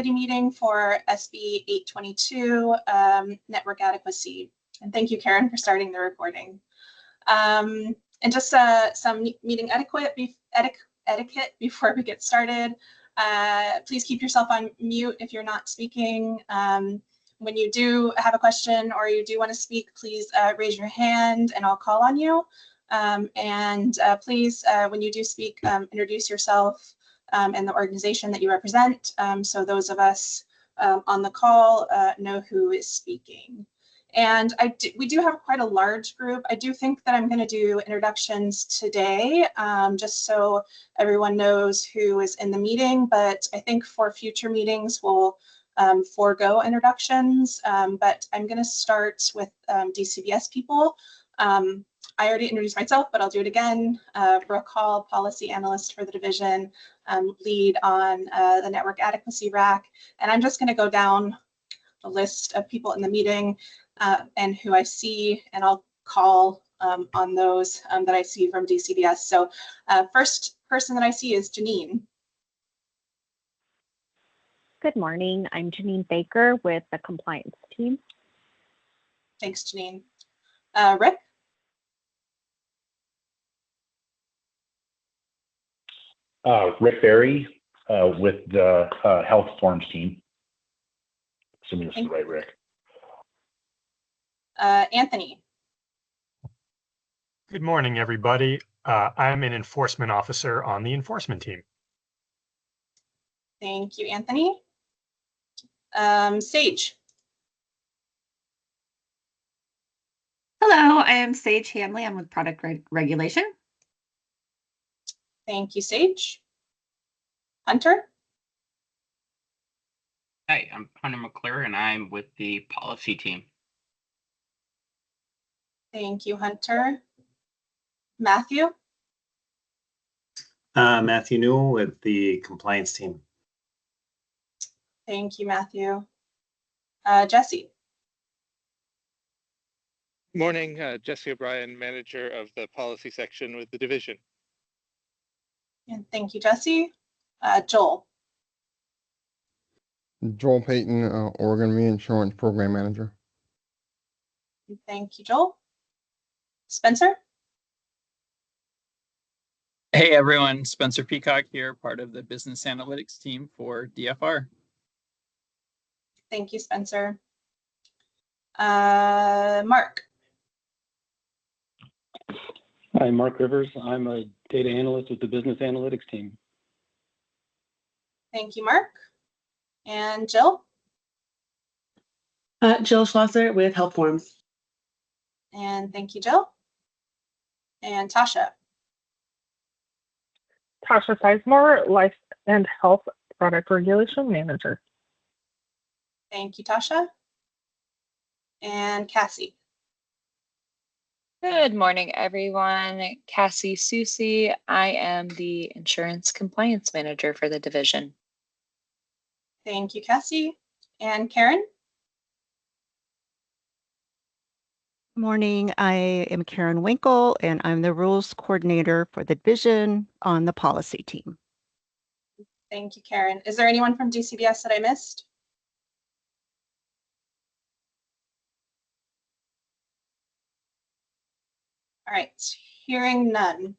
meeting for SB 822, network adequacy. And thank you, Karen, for starting the recording. And just some meeting etiquette before we get started. Please keep yourself on mute if you're not speaking. When you do have a question or you do want to speak, please raise your hand and I'll call on you. Please, when you do speak, introduce yourself and the organization that you represent, so those of us on the call know who is speaking. And we do have quite a large group. I do think that I'm going to do introductions today, just so everyone knows who is in the meeting, but I think for future meetings we'll forego introductions, but I'm going to start with DCBS people. I already introduced myself, but I'll do it again. Brooke Hall, policy analyst for the division, lead on the network adequacy RAC. And I'm just going to go down the list of people in the meeting and who I see, and I'll call on those that I see from DCBS. So first person that I see is Janine. Good morning. I'm Janine Baker with the compliance team. Thanks, Janine. Rick? Rick Berry with the health forms team. Assuming this is right, Rick. Anthony. Good morning, everybody. I'm an enforcement officer on the enforcement team. Thank you, Anthony. Sage. Hello, I am Sage Hanley. I'm with product regulation. Thank you, Sage. Hunter? Hi, I'm Hunter McClure, and I'm with the policy team. Thank you, Hunter. Matthew? Matthew Newell with the compliance team. Thank you, Matthew. Jesse? Good morning, Jesse O'Brien, manager of the policy section with the division. And thank you, Jesse. Joel? Joel Payton, Oregon Reinsurance Program Manager. Thank you, Joel. Spencer? Hey everyone, Spencer Peacock here, part of the business analytics team for DFR. Thank you, Spencer. Mark? Hi, Mark Rivers. I'm a data analyst with the business analytics team. Thank you, Mark. And Jill? Jill Schlosser with Health Forms. And thank you, Jill. And Tasha? Tasha Sizemore, Life and Health Product Regulation Manager. Thank you, Tasha. And Cassie? Good morning, everyone. Cassie Susi. I am the Insurance Compliance Manager for the division. Thank you, Cassie. And Karen? Morning, I am Karen Winkle, and I'm the Rules Coordinator for the division on the policy team. Thank you, Karen. Is there anyone from DCBS that I missed? All right, hearing none.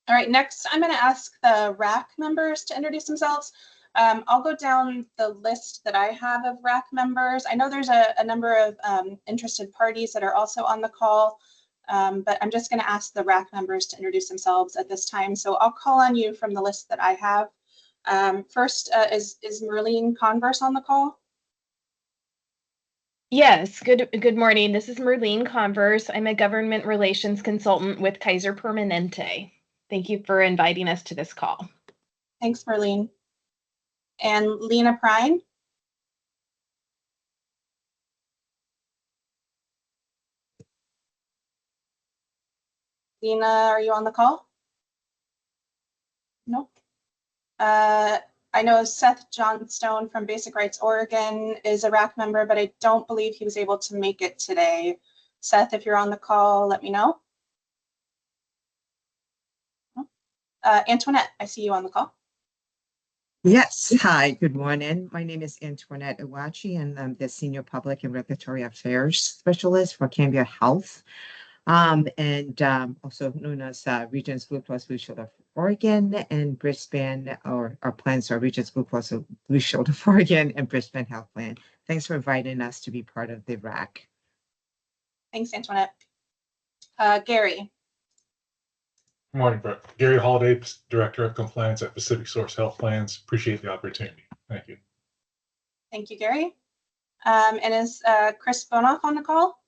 All right, next I'm going to ask the RAC members to introduce themselves. I'll go down the list that I have of RAC members. I know there's a number of interested parties that are also on the call, but I'm just going to ask the RAC members to introduce themselves at this time. So I'll call on you from the list that I have. First, is Merlene Converse on the call? Yes, good morning. This is Merlene Converse. I'm a government relations consultant with Kaiser Permanente. Thank you for inviting us to this call. Thanks, Merlene. And Lena Prine? Lena, are you on the call? Nope. I know Seth Johnstone from Basic Rights Oregon is a RAC member, but I don't believe he was able to make it today. Seth, if you're on the call, let me know. Antoinette, I see you on the call. Yes. Hi, good morning. My name is Antoinette Iwachi, and I'm the Senior Public and Regulatory Affairs Specialist for Cambria Health, also known as Regions Blue Cross Blue Shield of Oregon and Brisbane, or our plans are Regions Blue Cross Blue Shield of Oregon and Brisbane Health Plan. Thanks for inviting us to be part of the RAC. Thanks, Antoinette. Gary. Good morning, Brooke. Gary Holiday, Director of Compliance at Pacific Source Health Plans. Appreciate the opportunity. Thank you. Thank you, Gary. And is Chris Bonoff on the call?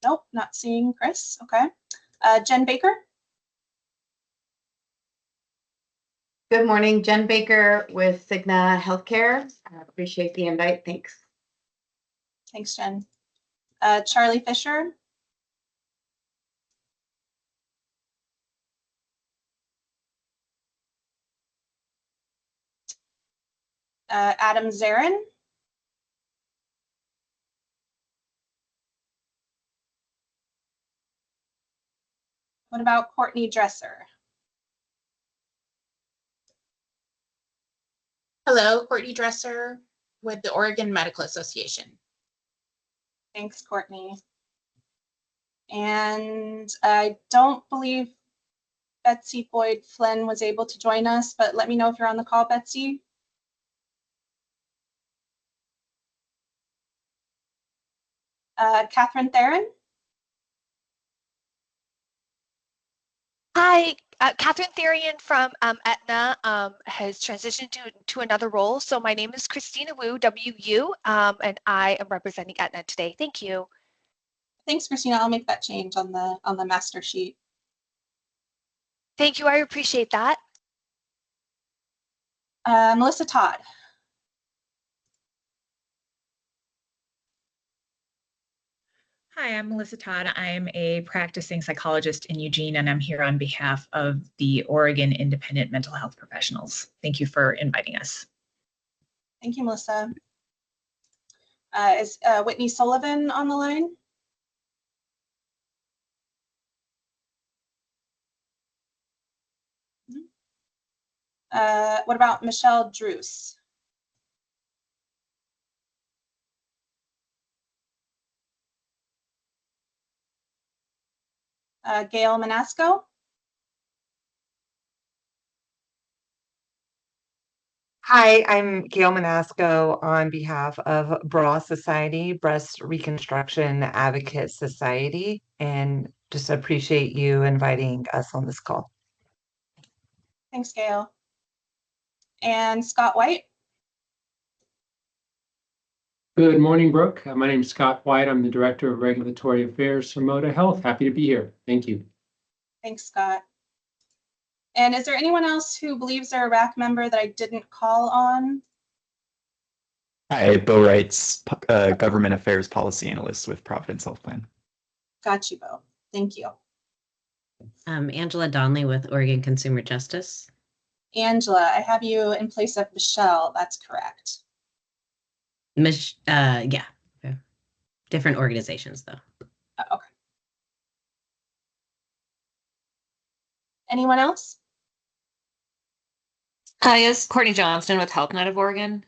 Nope, not seeing Chris. Okay. Jen Baker. Good morning, Jen Baker with Cigna Healthcare. I appreciate the invite. Thanks. Thanks, Jen. Charlie Fisher. Adam Zarin. What about Courtney Dresser? Hello, Courtney Dresser with the Oregon Medical Association. Thanks, Courtney. And I don't believe Betsy Boyd Flynn was able to join us, but let me know if you're on the call, Betsy. Catherine Theron. Hi, Catherine Therian from Aetna has transitioned to another role. So my name is Christina Wu, WU, and I am representing Aetna today. Thank you. Thanks, Christina. I'll make that change on the master sheet. Thank you. I appreciate that. Melissa Todd. Hi, I'm Melissa Todd. I'm a practicing psychologist in Eugene, and I'm here on behalf of the Oregon Independent Mental Health Professionals. Thank you for inviting us. Thank you, Melissa. Is Whitney Sullivan on the line? What about Michelle Druce? Gail Manasco? Hi, I'm Gail Manasco on behalf of BRA Society, Breast Reconstruction Advocate Society, and just appreciate you inviting us on this call. Thanks, Gail. And Scott White? Good morning, Brooke. My name is Scott White. I'm the Director of Regulatory Affairs for Moda Health. Happy to be here. Thank you. Thanks, Scott. And is there anyone else who believes they're a RAC member that I didn't call on? Hi, Bo Wrights, Government Affairs Policy Analyst with Providence Health Plan. Got you, Bo. Thank you. Angela Donnelly with Oregon Consumer Justice. Angela, I have you in place of Michelle. That's correct. Yeah. Different organizations, though. Okay. Anyone else? Hi, it's Courtney Johnston with HealthNet of Oregon.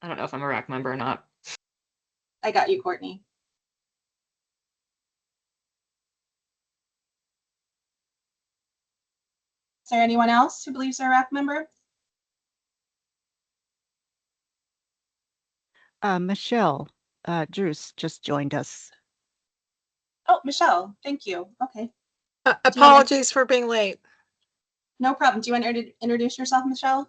I don't know if I'm a RAC member or not. I got you, Courtney. Is there anyone else who believes they're a RAC member? Michelle Druce just joined us. Oh, Michelle, thank you. Okay. Apologies for being late. No problem. Do you want to introduce yourself, Michelle?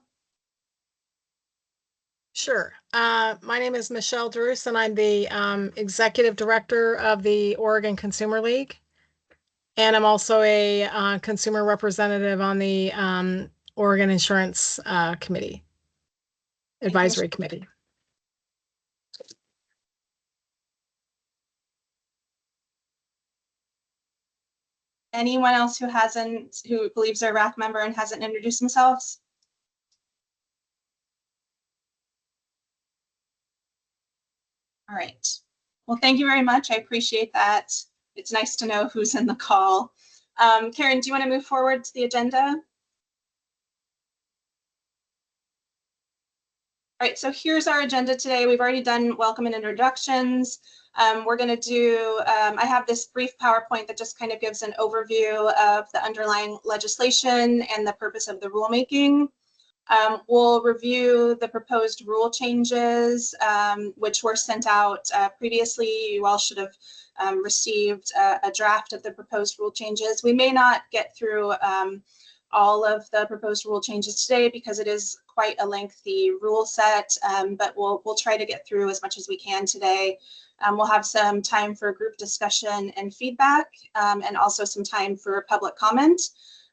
Sure. My name is Michelle Druce, and I'm the Executive Director of the Oregon Consumer League. And I'm also a consumer representative on the Oregon Insurance Committee, Advisory Committee. Anyone else who believes they're a RAC member and hasn't introduced themselves? All right. Well, thank you very much. I appreciate that. It's nice to know who's in the call. Karen, do you want to move forward to the agenda? All right, so here's our agenda today. We've already done welcome and introductions. We're going to do, I have this brief PowerPoint that just kind of gives an overview of the underlying legislation and the purpose of the rulemaking. We'll review the proposed rule changes, which were sent out previously. You all should have received a draft of the proposed rule changes. We may not get through all of the proposed rule changes today because it is quite a lengthy rule set, but we'll try to get through as much as we can today. We'll have some time for group discussion and feedback, and also some time for public comment.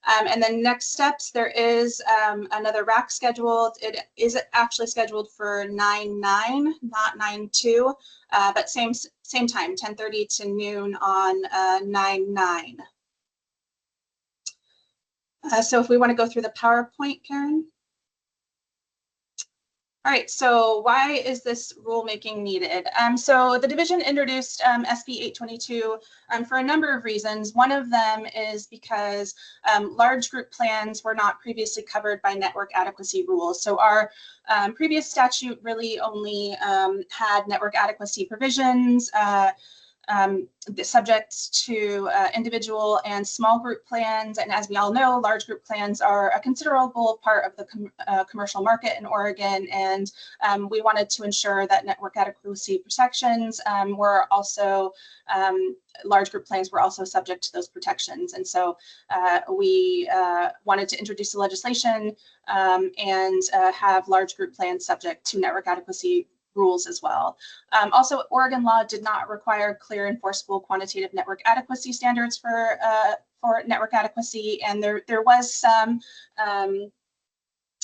And then next steps, there is another RAC scheduled. It is actually scheduled for 9/9, not 9/2, but same time, 10:30 to noon on 9/9. So if we want to go through the PowerPoint, Karen. All right, so why is this rulemaking needed? So the division introduced SB 822 for a number of reasons. One of them is because large group plans were not previously covered by network adequacy rules. So our previous statute really only had network adequacy provisions subject to individual and small group plans. And as we all know, large group plans are a considerable part of the commercial market in Oregon. And we wanted to ensure that network adequacy protections were also, large group plans were also subject to those protections. And so we wanted to introduce the legislation and have large group plans subject to network adequacy rules as well. Also, Oregon law did not require clear, enforceable, quantitative network adequacy standards for network adequacy, and there was some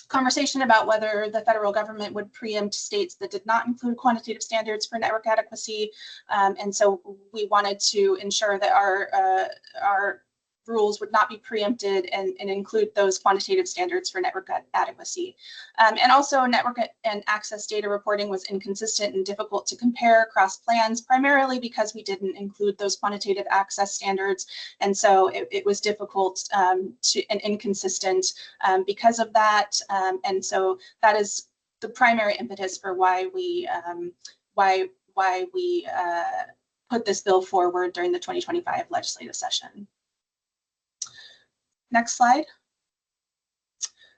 conversation about whether the federal government would preempt states that did not include quantitative standards for network adequacy, and so we wanted to ensure that our rules would not be preempted and include those quantitative standards for network adequacy. And also network and access data reporting was inconsistent and difficult to compare across plans, primarily because we didn't include those quantitative access standards. And so it was difficult and inconsistent because of that. And so that is the primary impetus for why we put this bill forward during the 2025 legislative session. Next slide.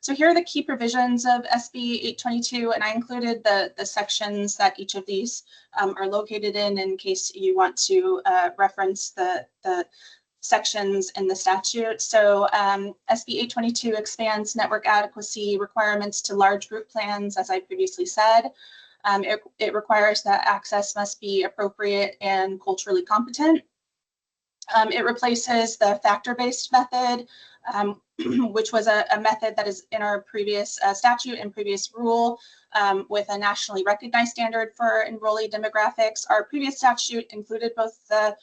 So here are the key provisions of SB 822, and I included the sections that each of these are located in case you want to reference the sections in the statute. So SB 822 expands network adequacy requirements to large group plans, as I previously said. It requires that access must be appropriate and culturally competent. It replaces the factor-based method, which was a method that is in our previous statute and previous rule, with a nationally recognized standard for enrollee demographics. Our previous statute included both the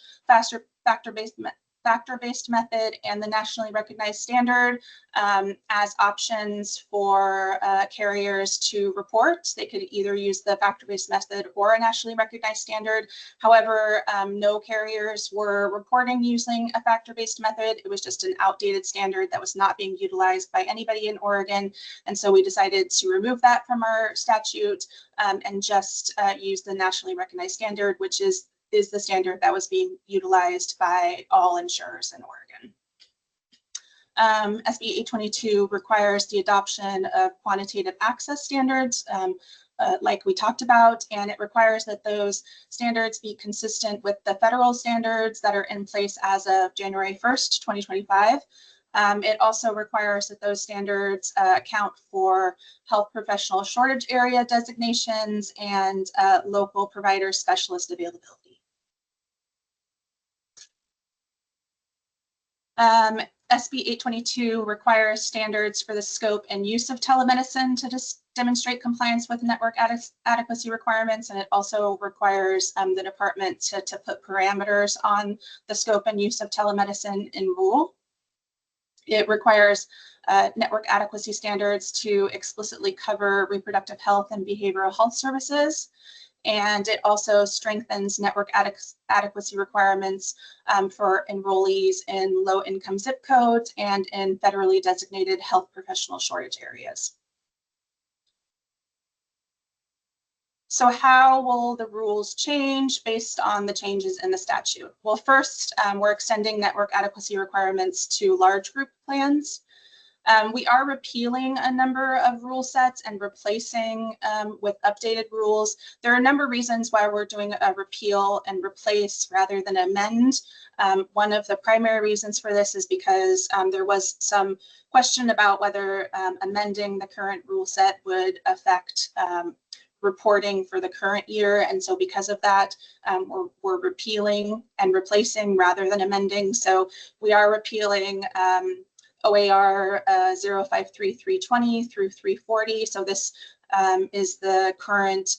factor-based method and the nationally recognized standard as options for carriers to report. They could either use the factor-based method or a nationally recognized standard. However, no carriers were reporting using a factor-based method. It was just an outdated standard that was not being utilized by anybody in Oregon. And so we decided to remove that from our statute and just use the nationally recognized standard, which is the standard that was being utilized by all insurers in Oregon. SB 822 requires the adoption of quantitative access standards, like we talked about, and it requires that those standards be consistent with the federal standards that are in place as of January 1st, 2025. It also requires that those standards account for health professional shortage area designations and local provider specialist availability. SB 822 requires standards for the scope and use of telemedicine to demonstrate compliance with network adequacy requirements, and it also requires the department to put parameters on the scope and use of telemedicine in rule. It requires network adequacy standards to explicitly cover reproductive health and behavioral health services. And it also strengthens network adequacy requirements for enrollees in low-income zip codes and in federally designated health professional shortage areas. So how will the rules change based on the changes in the statute? Well, first, we're extending network adequacy requirements to large group plans. We are repealing a number of rule sets and replacing with updated rules. There are a number of reasons why we're doing a repeal and replace rather than amend. One of the primary reasons for this is because there was some question about whether amending the current rule set would affect reporting for the current year. And so because of that, we're repealing and replacing rather than amending. So we are repealing OAR 053320 through 340. So this is the current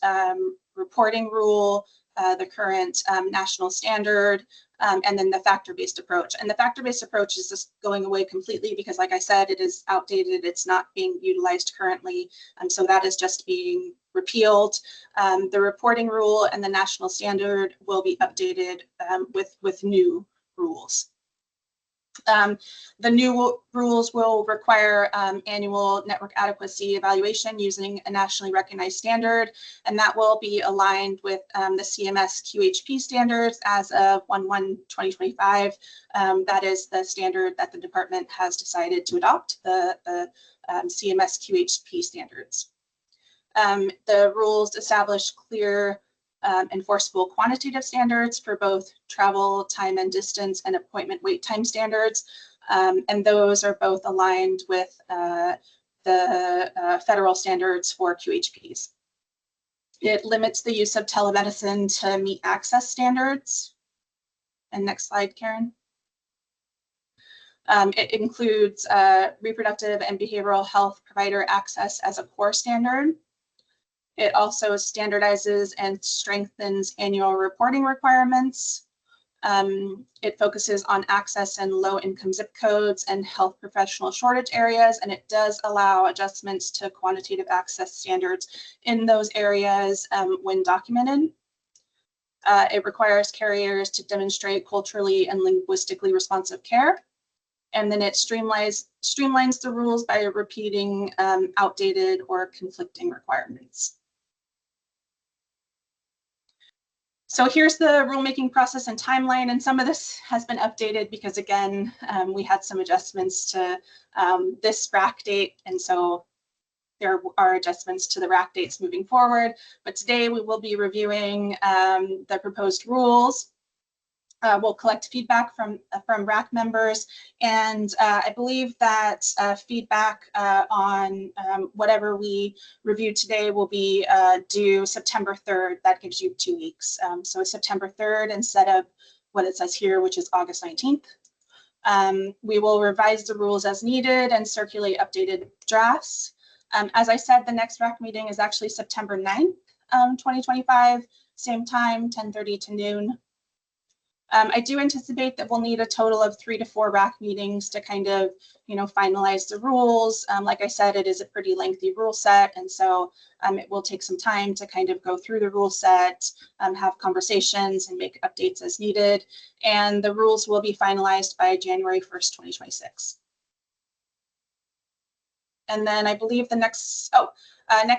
reporting rule, the current national standard, and then the factor-based approach. And the factor-based approach is just going away completely because, like I said, it is outdated. It's not being utilized currently. So that is just being repealed. The reporting rule and the national standard will be updated with new rules. The new rules will require annual network adequacy evaluation using a nationally recognized standard, and that will be aligned with the CMS QHP standards as of 1/1/2025. That is the standard that the department has decided to adopt, the CMS QHP standards. The rules establish clear enforceable quantitative standards for both travel time and distance and appointment wait time standards. And those are both aligned with the federal standards for QHPs. It limits the use of telemedicine to meet access standards. And next slide, Karen. It includes reproductive and behavioral health provider access as a core standard. It also standardizes and strengthens annual reporting requirements. It focuses on access in low-income zip codes and health professional shortage areas, and it does allow adjustments to quantitative access standards in those areas when documented. It requires carriers to demonstrate culturally and linguistically responsive care. And then it streamlines the rules by repeating outdated or conflicting requirements. So here's the rulemaking process and timeline, and some of this has been updated because, again, we had some adjustments to this RAC date, and so there are adjustments to the RAC dates moving forward. But today we will be reviewing the proposed rules. We'll collect feedback from RAC members, and I believe that feedback on whatever we review today will be due September 3rd. That gives you 2 weeks. So September 3rd instead of what it says here, which is August 19th. We will revise the rules as needed and circulate updated drafts. As I said, the next RAC meeting is actually September 9th, 2025, same time, 10:30 to noon. I do anticipate that we'll need a total of 3 to 4 RAC meetings to kind of, finalize the rules. Like I said, it is a pretty lengthy rule set, and so it will take some time to kind of go through the rule set, have conversations, and make updates as needed. And the rules will be finalized by January 1st, 2026. And then I believe the next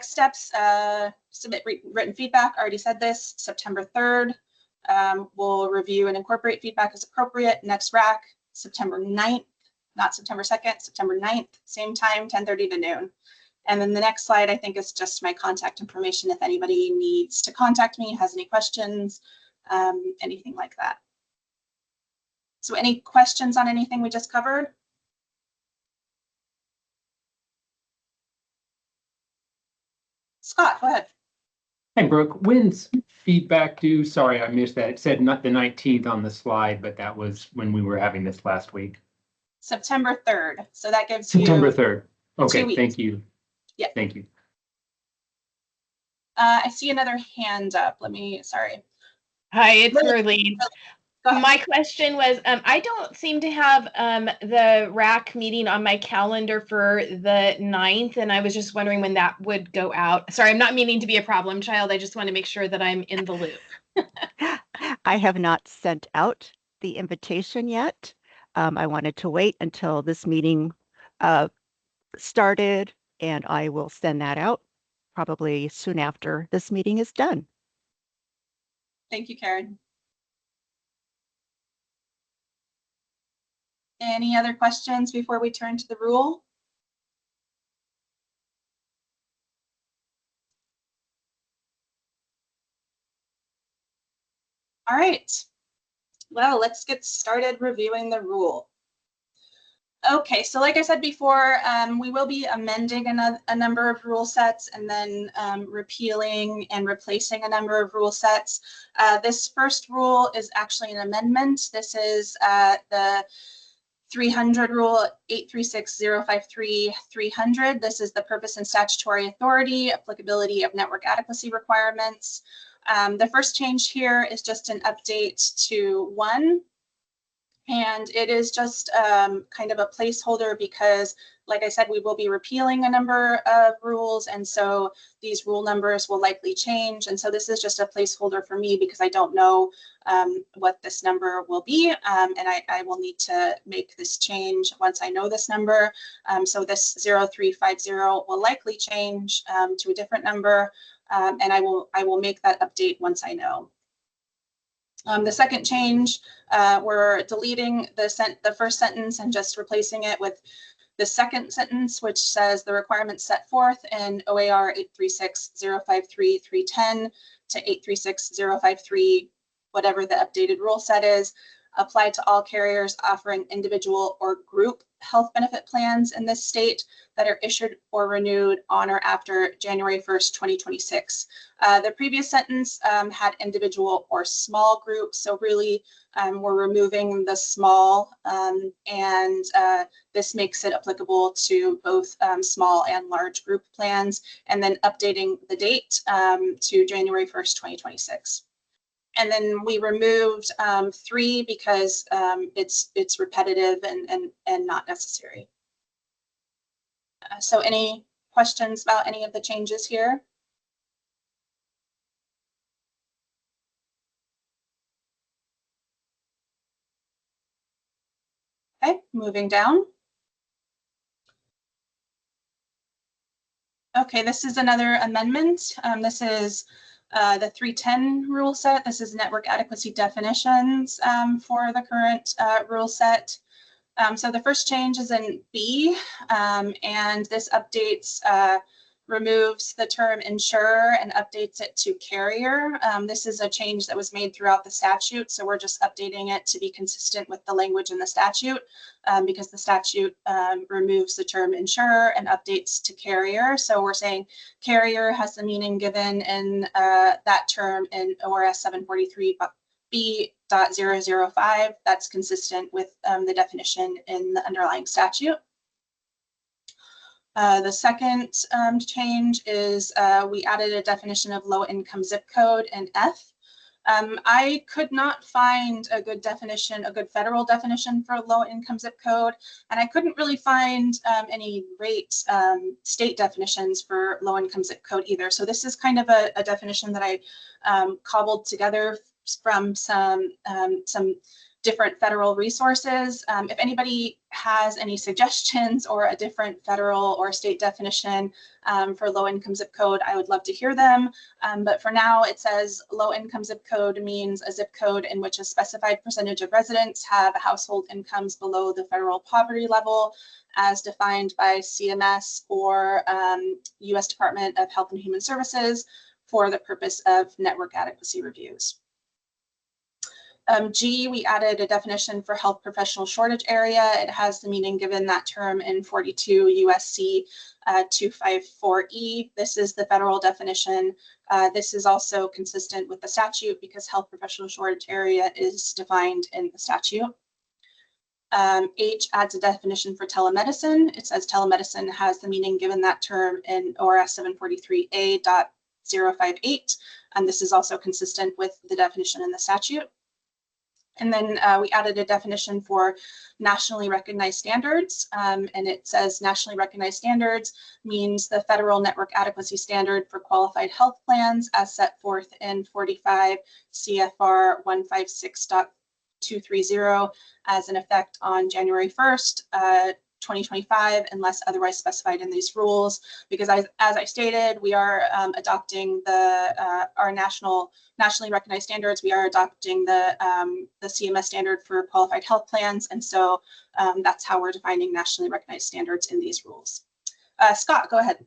steps, submit written feedback. I already said this, September 3rd. We'll review and incorporate feedback as appropriate. Next RAC, September 9th, not September 2nd, September 9th, same time, 10:30 to noon. And then the next slide, I think, is just my contact information if anybody needs to contact me, has any questions, anything like that. So any questions on anything we just covered? Scott, go ahead. Hey, Brooke, when's feedback due? Sorry, I missed that. It said not the 19th on the slide, but that was when we were having this last week. September 3rd. So that gives September you 3rd. Okay, 2 weeks. thank you. Yeah. Thank you. I see another hand up. Sorry. Hi, it's Marlene. My question was, I don't seem to have the RAC meeting on my calendar for the 9th, and I was just wondering when that would go out. Sorry, I'm not meaning to be a problem child. I just want to make sure that I'm in the loop. I have not sent out the invitation yet. I wanted to wait until this meeting started, and I will send that out probably soon after this meeting is done. Thank you, Karen. Any other questions before we turn to the rule? All right. Well, let's get started reviewing the rule. Okay, so like I said before, we will be amending a number of rule sets and then repealing and replacing a number of rule sets. This first rule is actually an amendment. This is the 300 rule 836-053-300. This is the purpose and statutory authority, applicability of network adequacy requirements. The first change here is just an update to 1. And it is just kind of a placeholder because, like I said, we will be repealing a number of rules. And so these rule numbers will likely change. And so this is just a placeholder for me because I don't know what this number will be. And I will need to make this change once I know this number. So this 0350 will likely change to a different number. And I will make that update once I know. The second change, we're deleting the first sentence and just replacing it with the second sentence, which says the requirements set forth in OAR 836-053-310 to 836-053, whatever the updated rule set is, apply to all carriers offering individual or group health benefit plans in this state that are issued or renewed on or after January 1st, 2026. The previous sentence had individual or small groups, so really we're removing the small and this makes it applicable to both small and large group plans, and then updating the date to January 1st, 2026. And then we removed 3 because it's repetitive and not necessary. So any questions about any of the changes here? Okay, moving down. Okay, this is another amendment. This is the 310 rule set. This is network adequacy definitions for the current rule set. So the first change is in B, and this updates, removes the term insurer and updates it to carrier. This is a change that was made throughout the statute, so we're just updating it to be consistent with the language in the statute because the statute removes the term insurer and updates to carrier. So we're saying carrier has the meaning given in that term in ORS 743B.005. That's consistent with the definition in the underlying statute. The second change is we added a definition of low-income zip code in F. I could not find a good definition, a good federal definition for low-income zip code, and I couldn't really find any great state definitions for low-income zip code either. So this is kind of a definition that I cobbled together from some different federal resources. If anybody has any suggestions or a different federal or state definition for low-income zip code, I would love to hear them. But for now, it says low-income zip code means a zip code in which a specified percentage of residents have household incomes below the federal poverty level as defined by CMS or U.S. Department of Health and Human Services for the purpose of network adequacy reviews. G, we added a definition for health professional shortage area. It has the meaning given that term in 42 USC 254E. This is the federal definition. This is also consistent with the statute because health professional shortage area is defined in the statute. H adds a definition for telemedicine. It says telemedicine has the meaning given that term in ORS 743A.058, and this is also consistent with the definition in the statute. And then we added a definition for nationally recognized standards. And it says nationally recognized standards means the federal network adequacy standard for qualified health plans as set forth in 45 CFR 156.230 as an effect on January 1st, 2025, unless otherwise specified in these rules. Because as I stated, we are adopting our nationally recognized standards. We are adopting the CMS standard for qualified health plans, and so that's how we're defining nationally recognized standards in these rules. Scott, go ahead.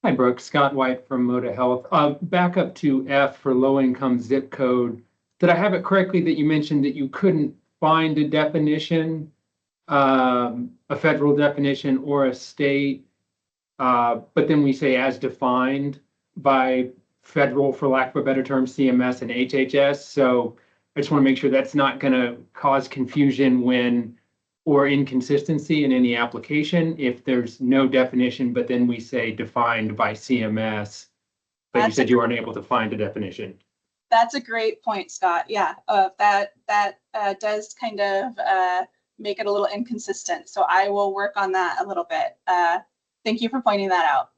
Hi, Brooke. Scott White from Moda Health. Back up to F for low-income zip code. Did I have it correctly that you mentioned that you couldn't find a definition, a federal definition or a state, but then we say as defined by federal, for lack of a better term, CMS and HHS. So I just want to make sure that's not going to cause confusion or inconsistency in any application if there's no definition, but then we say defined by CMS, but you said you weren't able to find a definition. That's a great point, Scott. Yeah, that does kind of make it a little inconsistent. So I will work on that a little bit. Thank you for pointing that out.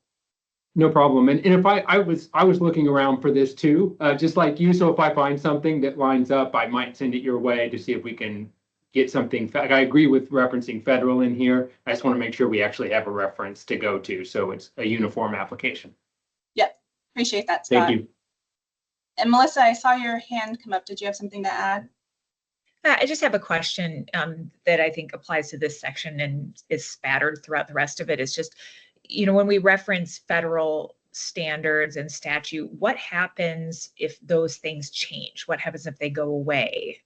No problem. And if I was looking around for this too, just like you. So if I find something that lines up, I might send it your way to see if we can get something. I agree with referencing federal in here. I just want to make sure we actually have a reference to go to, so it's a uniform application. Yep, appreciate that, Scott. Thank you. And Melissa, I saw your hand come up. Did you have something to add? I just have a question that I think applies to this section and is spattered throughout the rest of it. It's just, when we reference federal standards and statute, what happens if those things change? What happens if they go away?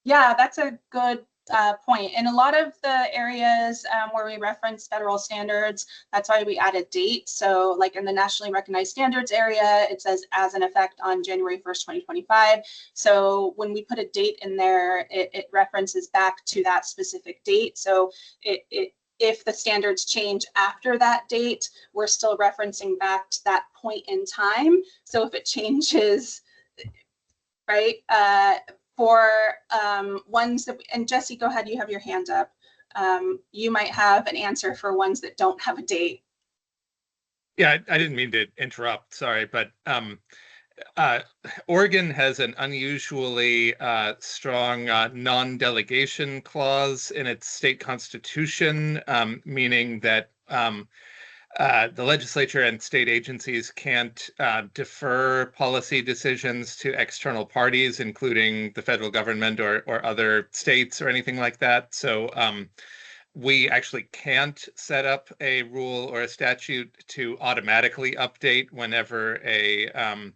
Yeah, that's a good point. In a lot of the areas where we reference federal standards, that's why we added date. So like in the nationally recognized standards area, it says as an effect on January 1st, 2025. So when we put a date in there, it references back to that specific date. So if the standards change after that date, we're still referencing back to that point in time. So if it changes, right, for ones that, and Jesse, go ahead, you have your hand up. You might have an answer for ones that don't have a date. Yeah, I didn't mean to interrupt, sorry, but Oregon has an unusually strong non-delegation clause in its state constitution, meaning that the legislature and state agencies can't defer policy decisions to external parties, including the federal government or other states or anything like that. So we actually can't set up a rule or a statute to automatically update whenever a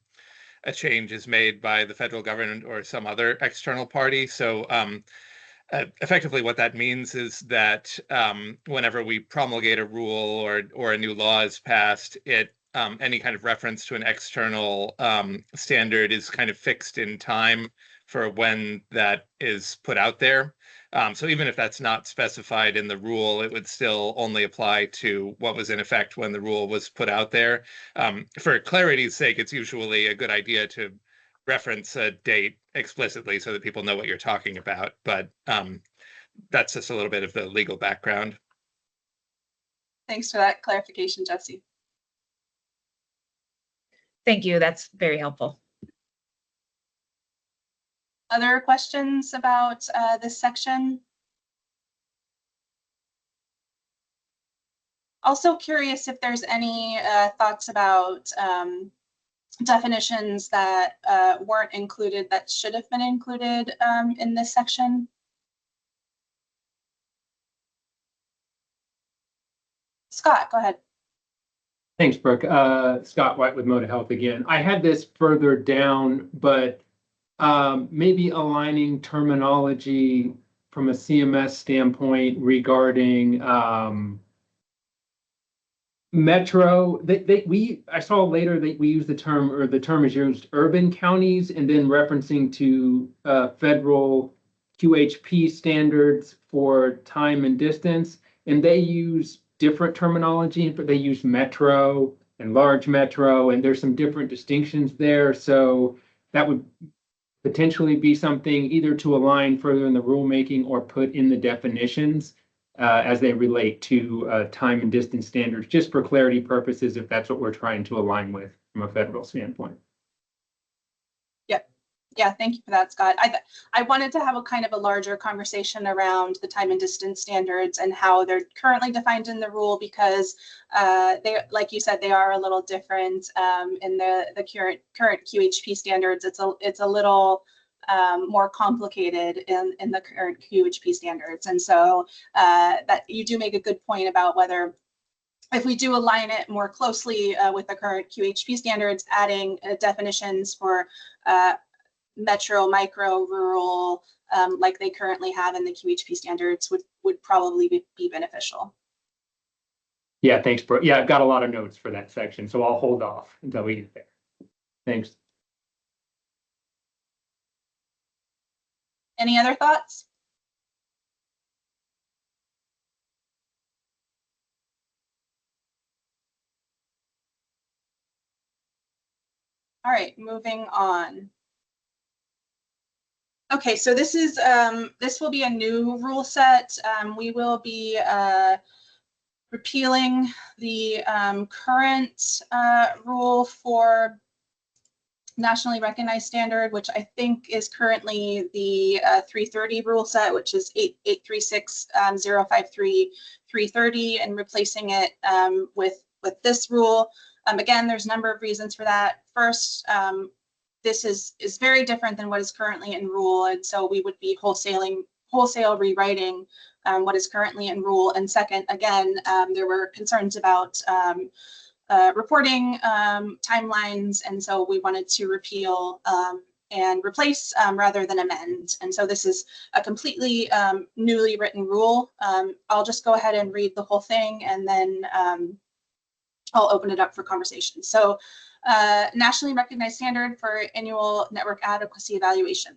change is made by the federal government or some other external party. So effectively, what that means is that whenever we promulgate a rule or a new law is passed, any kind of reference to an external standard is kind of fixed in time for when that is put out there. So even if that's not specified in the rule, it would still only apply to what was in effect when the rule was put out there. For clarity's sake, it's usually a good idea to reference a date explicitly so that people know what you're talking about. But that's just a little bit of the legal background. Thanks for that clarification, Jesse. Thank you. That's very helpful. Other questions about this section? Also curious if there's any thoughts about definitions that weren't included that should have been included in this section. Scott, go ahead. Thanks, Brooke. Scott White with Moda Health again. I had this further down, but maybe aligning terminology from a CMS standpoint regarding metro. I saw later that we use the term, or the term is used, urban counties, and then referencing to federal QHP standards for time and distance, and they use different terminology, but they use metro and large metro, and there's some different distinctions there. So that would potentially be something either to align further in the rulemaking or put in the definitions as they relate to time and distance standards, just for clarity purposes, if that's what we're trying to align with from a federal standpoint. Yeah, thank you for that, Scott. I wanted to have a kind of a larger conversation around the time and distance standards and how they're currently defined in the rule, because they, like you said, they are a little different in the current QHP standards. It's a little more complicated in the current QHP standards, and so that you do make a good point about whether, if we do align it more closely with the current QHP standards, adding definitions for metro, micro, rural, like they currently have in the QHP standards would probably be beneficial. Yeah, thanks, Brooke. Yeah, I've got a lot of notes for that section, so I'll hold off until we get there. Thanks. Any other thoughts? All right, moving on. Okay, so this will be a new rule set. We will be repealing the current rule for nationally recognized standard, which I think is currently the 330 rule set, which is 836.053.330, and replacing it with this rule. Again, there's a number of reasons for that. First, this is very different than what is currently in rule, and so we would be wholesale rewriting what is currently in rule. And second, again, there were concerns about reporting timelines, and so we wanted to repeal and replace rather than amend. And so this is a completely newly written rule. I'll just go ahead and read the whole thing, and then I'll open it up for conversation. So nationally recognized standard for annual network adequacy evaluation.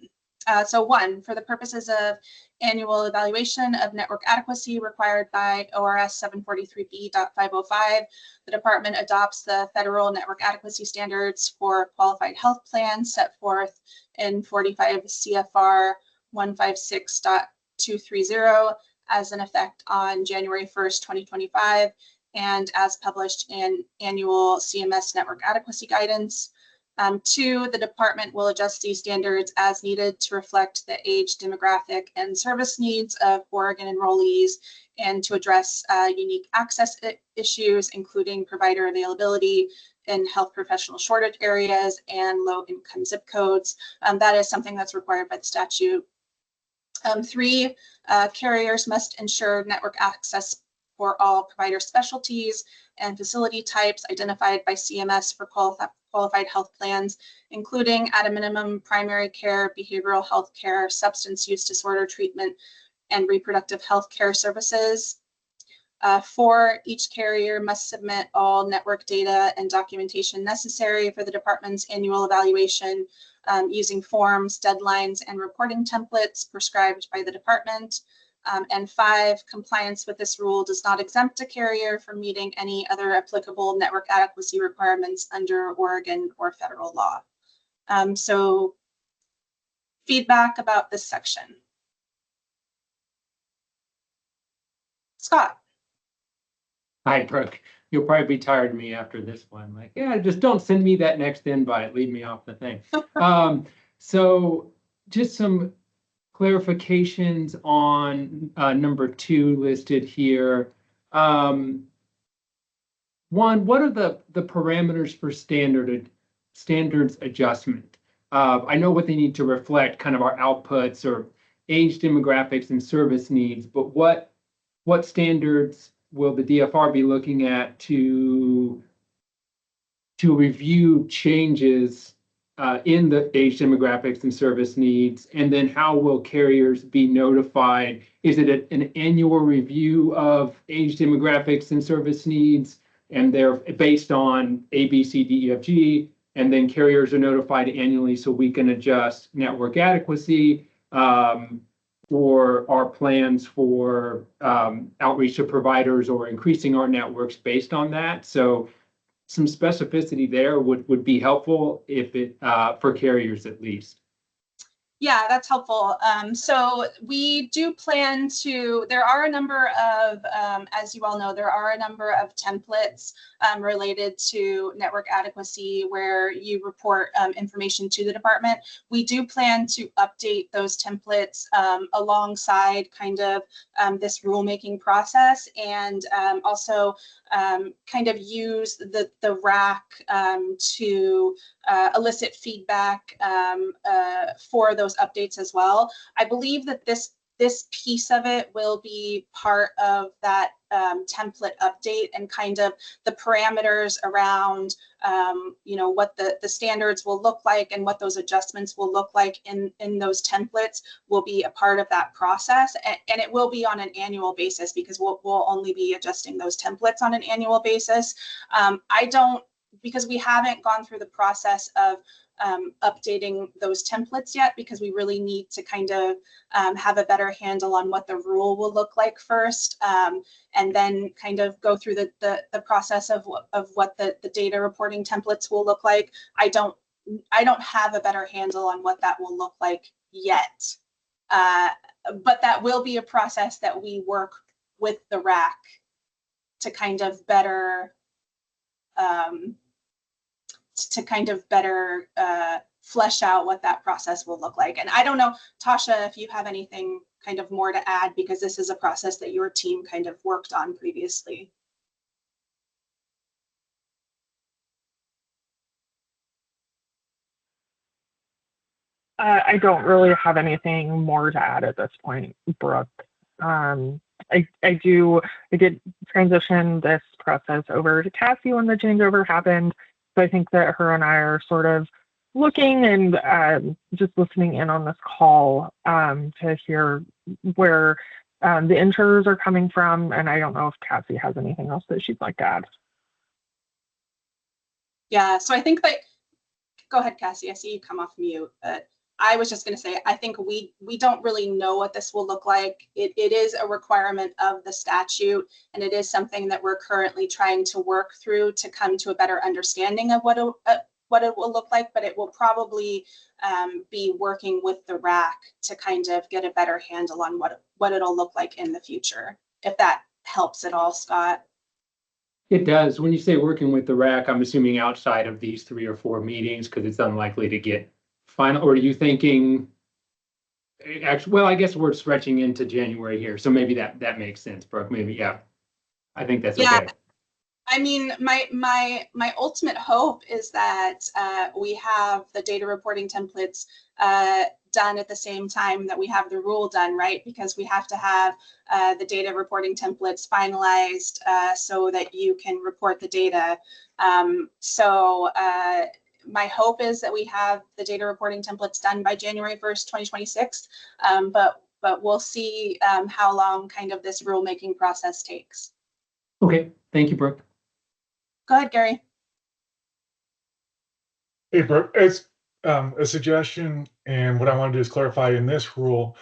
So 1, for the purposes of annual evaluation of network adequacy required by ORS 743B.505, the department adopts the federal network adequacy standards for qualified health plans set forth in 45 CFR 156.230 as an effect on January 1st, 2025, and as published in annual CMS network adequacy guidance. 2, the department will adjust these standards as needed to reflect the age, demographic, and service needs of Oregon enrollees, and to address unique access issues, including provider availability in health professional shortage areas and low-income zip codes. That is something that's required by the statute. 3, carriers must ensure network access for all provider specialties and facility types identified by CMS for qualified health plans, including at a minimum primary care, behavioral health care, substance use disorder treatment, and reproductive health care services. 4, each carrier must submit all network data and documentation necessary for the department's annual evaluation using forms, deadlines, and reporting templates prescribed by the department. And 5, compliance with this rule does not exempt a carrier from meeting any other applicable network adequacy requirements under Oregon or federal law. So feedback about this section. Scott. Hi, Brooke. You'll probably be tired of me after this one. Like, yeah, just don't send me that next invite. Leave me off the thing. So just some clarifications on number 2 listed here. 1, what are the parameters for standards adjustment? I know what they need to reflect, kind of our outputs or age demographics and service needs, but what standards will the DFR be looking at to review changes in the age demographics and service needs? And then how will carriers be notified? Is it an annual review of age demographics and service needs, and they're based on A, B, C, D, E, F, G, and then carriers are notified annually so we can adjust network adequacy or our plans for outreach to providers or increasing our networks based on that? So some specificity there would be helpful if it for carriers at least. Yeah, that's helpful. So we do plan to, there are a number of, as you all know, there are a number of templates related to network adequacy where you report information to the department. We do plan to update those templates alongside kind of this rulemaking process, and also kind of use the RAC to elicit feedback for those updates as well. I believe that this piece of it will be part of that template update, and kind of the parameters around you know, what the standards will look like and what those adjustments will look like in those templates will be a part of that process, and it will be on an annual basis, because we'll only be adjusting those templates on an annual basis. Because we haven't gone through the process of updating those templates yet, because we really need to kind of have a better handle on what the rule will look like first, and then kind of go through the process of what the data reporting templates will look like. I don't have a better handle on what that will look like yet, but that will be a process that we work with the RAC to kind of better flesh out what that process will look like. And I don't know, Tasha, if you have anything kind of more to add, because this is a process that your team kind of worked on previously. I don't really have anything more to add at this point, Brooke. I did transition this process over to Cassie when the changeover happened. So I think that her and I are sort of looking and just listening in on this call to hear where the insurers are coming from. And I don't know if Cassie has anything else that she'd like to add. Yeah, so I think that, go ahead, Cassie, I see you come off mute, but I was just going to say, I think we don't really know what this will look like. It is a requirement of the statute, and it is something that we're currently trying to work through to come to a better understanding of what it will look like, but it will probably be working with the RAC to kind of get a better handle on what it'll look like in the future, if that helps at all, Scott. It does. When you say working with the RAC, I'm assuming outside of these 3 or 4 meetings, because it's unlikely to get final. Or are you thinking, actually, well, I guess we're stretching into January here, so maybe that makes sense, Brooke. Maybe, yeah. I think that's okay. I mean, my ultimate hope is that we have the data reporting templates done at the same time that we have the rule done, right? Because we have to have the data reporting templates finalized so that you can report the data. My hope is that we have the data reporting templates done by January 1st, 2026, but we'll see how long kind of this rulemaking process takes. Okay, thank you, Brooke. Go ahead, Gary. Hey, Brooke, it's a suggestion, and what I want to do is clarify in this rule,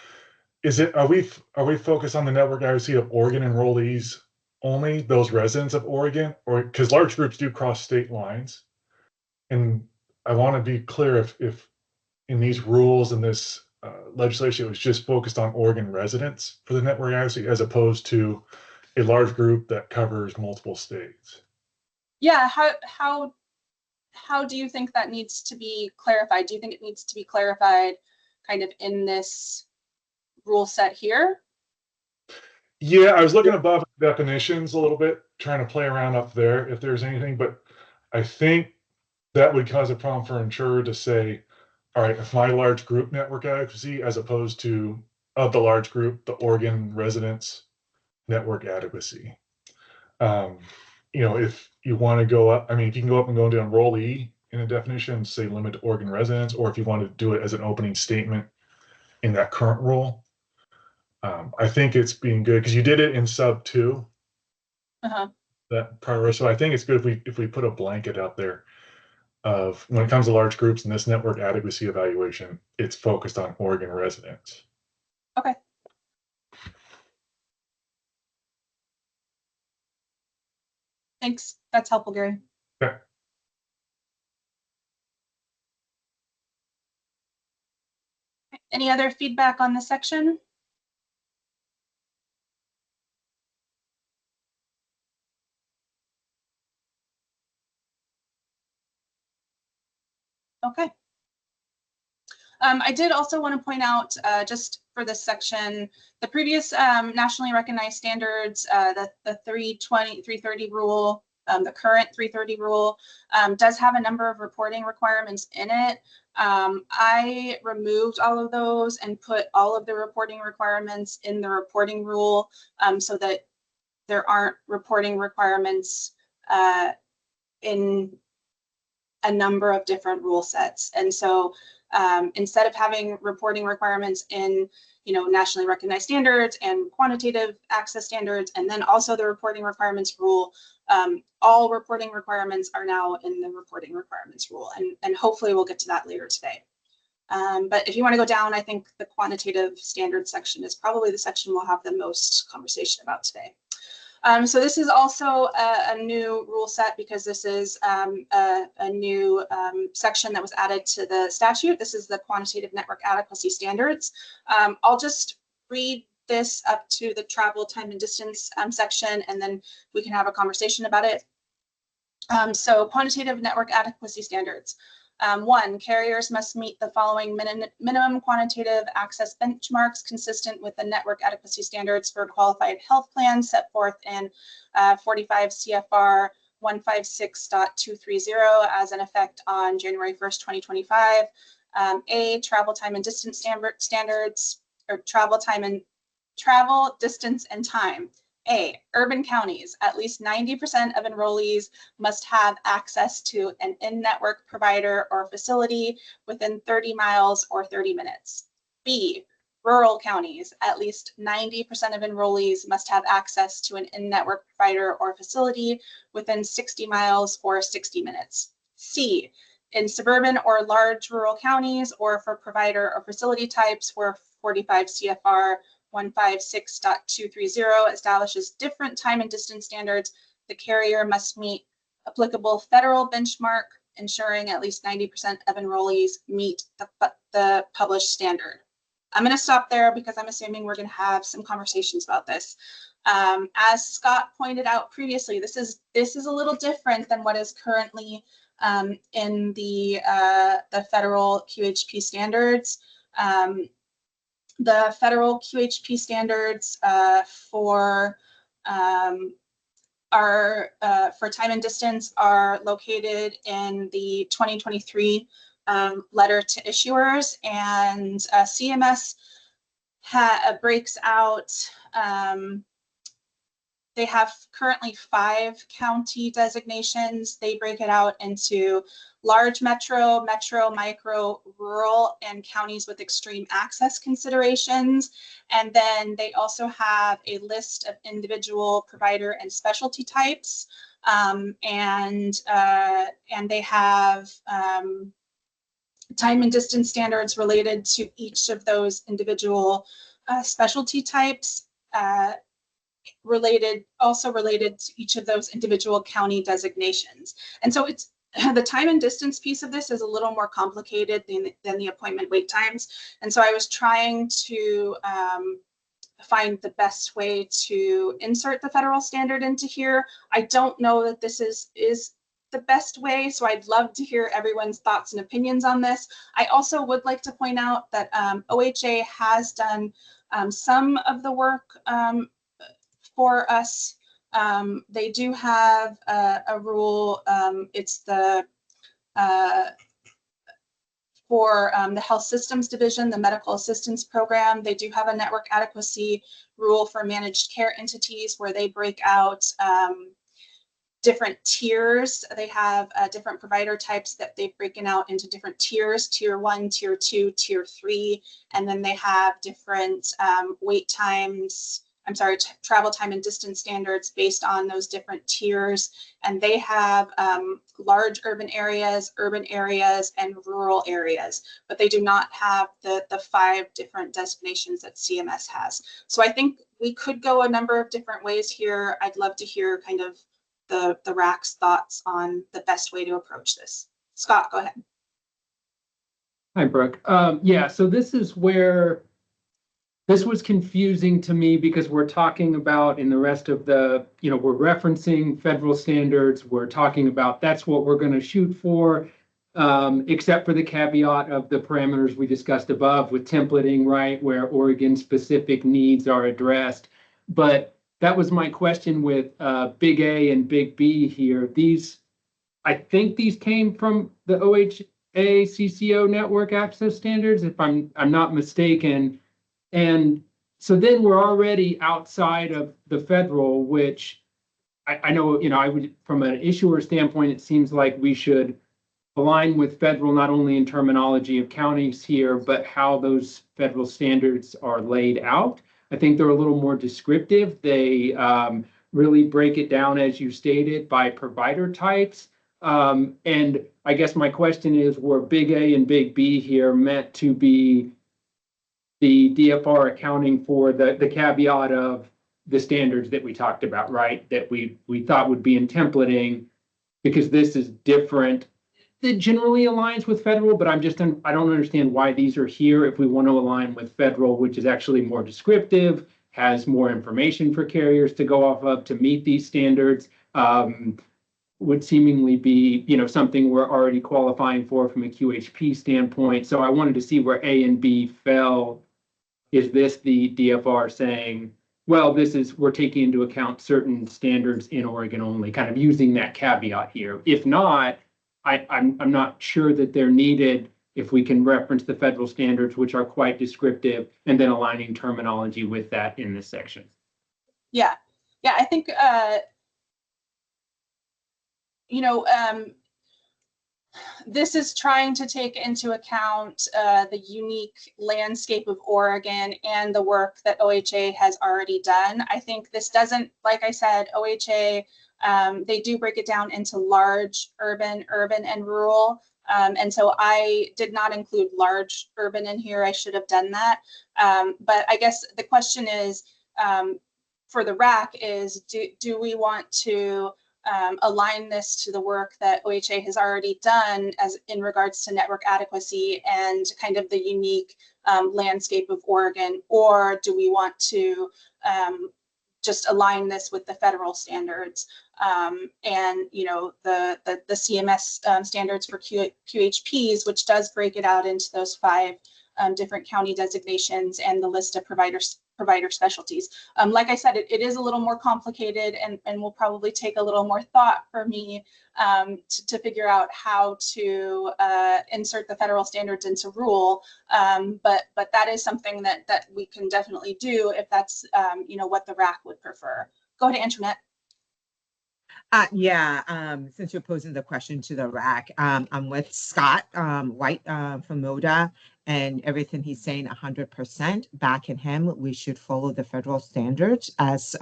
are we focused on the network adequacy of Oregon enrollees only, those residents of Oregon, or because large groups do cross state lines? And I want to be clear if in these rules and this legislation, it was just focused on Oregon residents for the network adequacy, as opposed to a large group that covers multiple states. Yeah, how do you think that needs to be clarified? Do you think it needs to be clarified kind of in this rule set here? Yeah, I was looking above definitions a little bit, trying to play around up there if there's anything, but I think that would cause a problem for an insurer to say, all right, if my large group network adequacy, as opposed to of the large group, the Oregon residents network adequacy. If you want to go up, I mean, if you can go up and go into enrollee in a definition, say limit to Oregon residents, or if you want to do it as an opening statement in that current rule, I think it's being good because you did it in sub 2. That prior, so I think it's good if we put a blanket out there of when it comes to large groups in this network adequacy evaluation, it's focused on Oregon residents. Okay. Thanks. That's helpful, Gary. Okay. Any other feedback on this section? Okay. I did also want to point out, just for this section, the previous nationally recognized standards, the 330 rule, the current 330 rule does have a number of reporting requirements in it. I removed all of those and put all of the reporting requirements in the reporting rule so that there aren't reporting requirements in a number of different rule sets. And so instead of having reporting requirements in, nationally recognized standards and quantitative access standards, and then also the reporting requirements rule, all reporting requirements are now in the reporting requirements rule. And hopefully we'll get to that later today. But if you want to go down, I think the quantitative standards section is probably the section we'll have the most conversation about today. So this is also a new rule set because this is a new section that was added to the statute. This is the quantitative network adequacy standards. I'll just read this up to the travel, time, and distance section, and then we can have a conversation about it. So quantitative network adequacy standards. 1, carriers must meet the following minimum quantitative access benchmarks consistent with the network adequacy standards for qualified health plans set forth in 45 CFR 156.230 as an effect on January 1st, 2025. A, travel time and distance standards, or travel, distance, and time. A, urban counties, at least 90% of enrollees must have access to an in-network provider or facility within 30 miles or 30 minutes. B, rural counties, at least 90% of enrollees must have access to an in-network provider or facility within 60 miles or 60 minutes. C, in suburban or large rural counties or for provider or facility types where 45 CFR 156.230 establishes different time and distance standards, the carrier must meet applicable federal benchmark, ensuring at least 90% of enrollees meet the published standard. I'm going to stop there because I'm assuming we're going to have some conversations about this. As Scott pointed out previously, this is a little different than what is currently in the federal QHP standards. The federal QHP standards for time and distance are located in the 2023 letter to issuers, and CMS breaks out. They have currently 5 county designations. They break it out into large metro, micro, rural, and counties with extreme access considerations. And then they also have a list of individual provider and specialty types. And they have time and distance standards related to each of those individual specialty types. Also related to each of those individual county designations. And so it's the time and distance piece of this is a little more complicated than the appointment wait times. And so I was trying to find the best way to insert the federal standard into here. I don't know that this is the best way, so I'd love to hear everyone's thoughts and opinions on this. I also would like to point out that OHA has done some of the work for us. They do have a rule. It's the for the Health Systems Division, the Medical Assistance Program. They do have a network adequacy rule for managed care entities where they break out different tiers. They have different provider types that they've broken out into different tiers, tier 1, tier 2, tier 3, and then they have different travel time and distance standards based on those different tiers. And they have large urban areas, and rural areas, but they do not have the 5 different designations that CMS has. So I think we could go a number of different ways here. I'd love to hear kind of the RAC's thoughts on the best way to approach this. Scott, go ahead. Hi, Brooke. Yeah, so this is where this was confusing to me because we're talking about in the rest of the, we're referencing federal standards. We're talking about that's what we're going to shoot for, except for the caveat of the parameters we discussed above with templating, right, where Oregon specific needs are addressed. But that was my question with Big A and Big B here. I think these came from the OHA CCO network access standards, if I'm not mistaken. And so then we're already outside of the federal, which I know, I would, from an issuer standpoint, it seems like we should align with federal, not only in terminology of counties here, but how those federal standards are laid out. I think they're a little more descriptive. They really break it down, as you stated, by provider types. And I guess my question is, were Big A and Big B here meant to be the DFR accounting for the caveat of the standards that we talked about, right? That we thought would be in templating, because this is different. It generally aligns with federal, but I don't understand why these are here if we want to align with federal, which is actually more descriptive, has more information for carriers to go off of to meet these standards. Would seemingly be, something we're already qualifying for from a QHP standpoint. So I wanted to see where A and B fell. Is this the DFR saying, well, we're taking into account certain standards in Oregon only, kind of using that caveat here? If not, I'm not sure that they're needed if we can reference the federal standards, which are quite descriptive, and then aligning terminology with that in this section. Yeah, I think, this is trying to take into account the unique landscape of Oregon and the work that OHA has already done. I think this doesn't, like I said, OHA, they do break it down into large, urban, and rural. And so I did not include large urban in here. I should have done that. But I guess the question is, for the RAC is, do we want to align this to the work that OHA has already done as in regards to network adequacy and kind of the unique landscape of Oregon, or do we want to just align this with the federal standards and the CMS standards for QHPs, which does break it out into those 5 different county designations and the list of provider specialties. Like I said, it is a little more complicated and will probably take a little more thought for me to figure out how to insert the federal standards into rule. But that is something that we can definitely do if that's what the RAC would prefer. Go ahead, Antoinette. Since you're posing the question to the RAC, I'm with Scott White from MODA, and everything he's saying 100% back in him. We should follow the federal standards as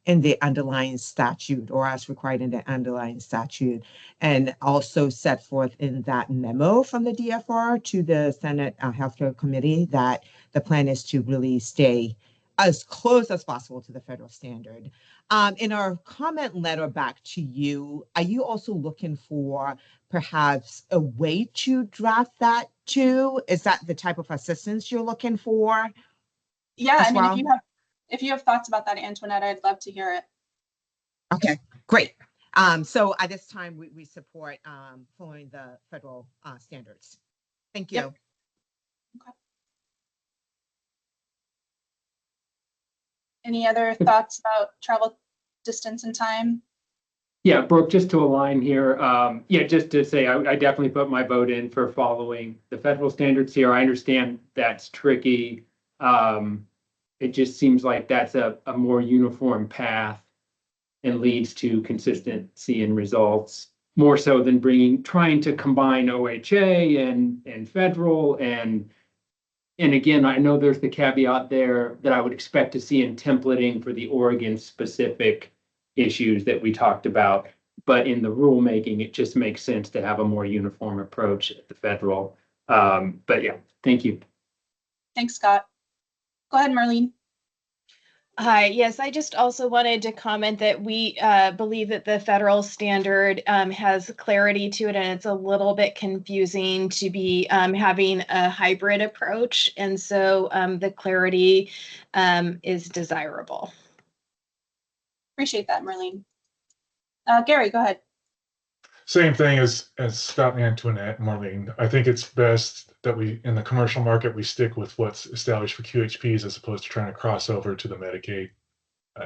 in the underlying statute, or as required in the underlying statute, and also set forth in that memo from the DFR to the Senate Healthcare Committee that the plan is to really stay as close as possible to the federal standard. In our comment letter back to you, are you also looking for perhaps a way to draft that too? Is that the type of assistance you're looking for? Yeah, I mean, if you have thoughts about that, Antoinette, I'd love to hear it. Okay, great. So at this time, we support following the federal standards. Thank you. Yep. Okay. Any other thoughts about travel distance and time? Yeah, Brooke, just to align here, just to say, I definitely put my vote in for following the federal standards here. I understand that's tricky. It just seems like that's a more uniform path and leads to consistency in results, more so than trying to combine OHA and federal. And again, I know there's the caveat there that I would expect to see in templating for the Oregon specific issues that we talked about. But in the rulemaking, it just makes sense to have a more uniform approach at the federal. But yeah, thank you. Thanks, Scott. Go ahead, Marlene. Hi, yes, I just also wanted to comment that we believe that the federal standard has clarity to it, and it's a little bit confusing to be having a hybrid approach. And so the clarity is desirable. Appreciate that, Marlene. Gary, go ahead. Same thing as Scott and Antoinette, Marlene. I think it's best that we, in the commercial market, we stick with what's established for QHPs as opposed to trying to cross over to the Medicaid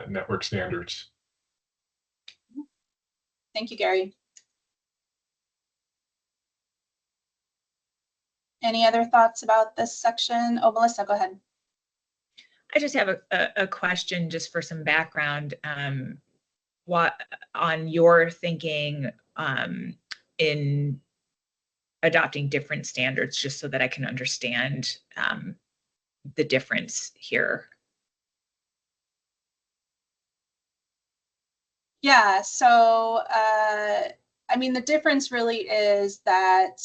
network standards. Thank you, Gary. Any other thoughts about this section? Oh, Melissa, go ahead. I just have a question just for some background. What on your thinking in adopting different standards, just so that I can understand the difference here? Yeah, so I mean, the difference really is that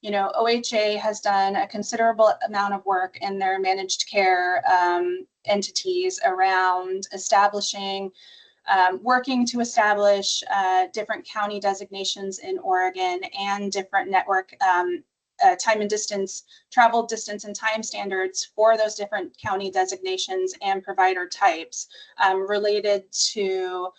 you know, OHA has done a considerable amount of work in their managed care entities around establishing, working to establish different county designations in Oregon and different network time and distance, travel distance and time standards for those different county designations and provider types related to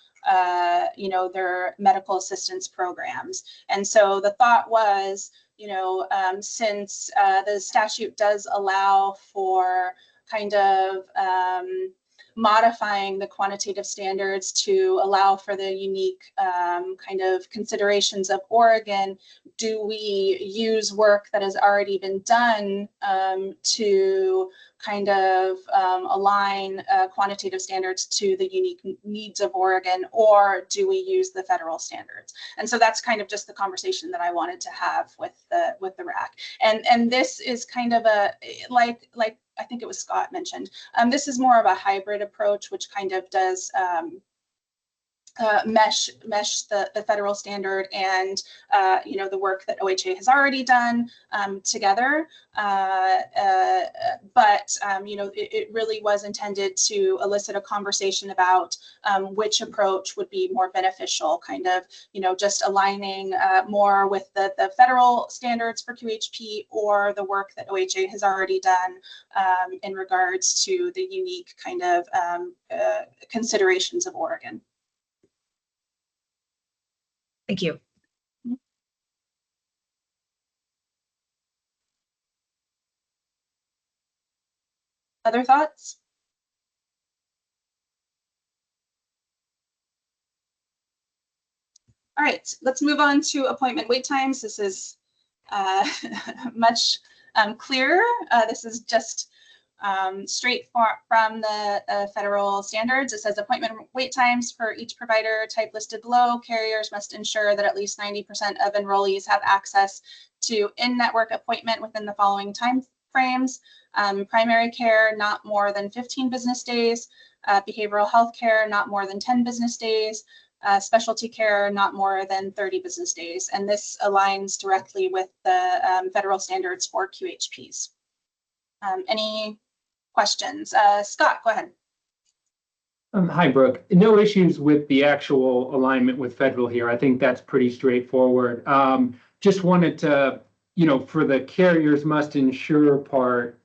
you know, their medical assistance programs. And so the thought was, you know, since the statute does allow for kind of modifying the quantitative standards to allow for the unique kind of considerations of Oregon, do we use work that has already been done to kind of align quantitative standards to the unique needs of Oregon, or do we use the federal standards? And so that's kind of just the conversation that I wanted to have with the RAC. And this is kind of a like I think it was Scott mentioned. This is more of a hybrid approach, which kind of does mesh the federal standard and you know, the work that OHA has already done together. But you know, it really was intended to elicit a conversation about which approach would be more beneficial, kind of, you know, just aligning more with the federal standards for QHP, or the work that OHA has already done in regards to the unique kind of considerations of Oregon. Thank you. Other thoughts? All right, let's move on to appointment wait times. This is much clearer. This is just straight from the federal standards. It says appointment wait times for each provider type listed below. Carriers must ensure that at least 90% of enrollees have access to in-network appointment within the following time frames. Primary care, not more than 15 business days. Behavioral health care, not more than 10 business days. Specialty care, not more than 30 business days. And this aligns directly with the federal standards for QHPs. Any questions? Scott, go ahead. Hi, Brooke. No issues with the actual alignment with federal here. I think that's pretty straightforward. Just wanted to, you know, for the carriers must ensure part,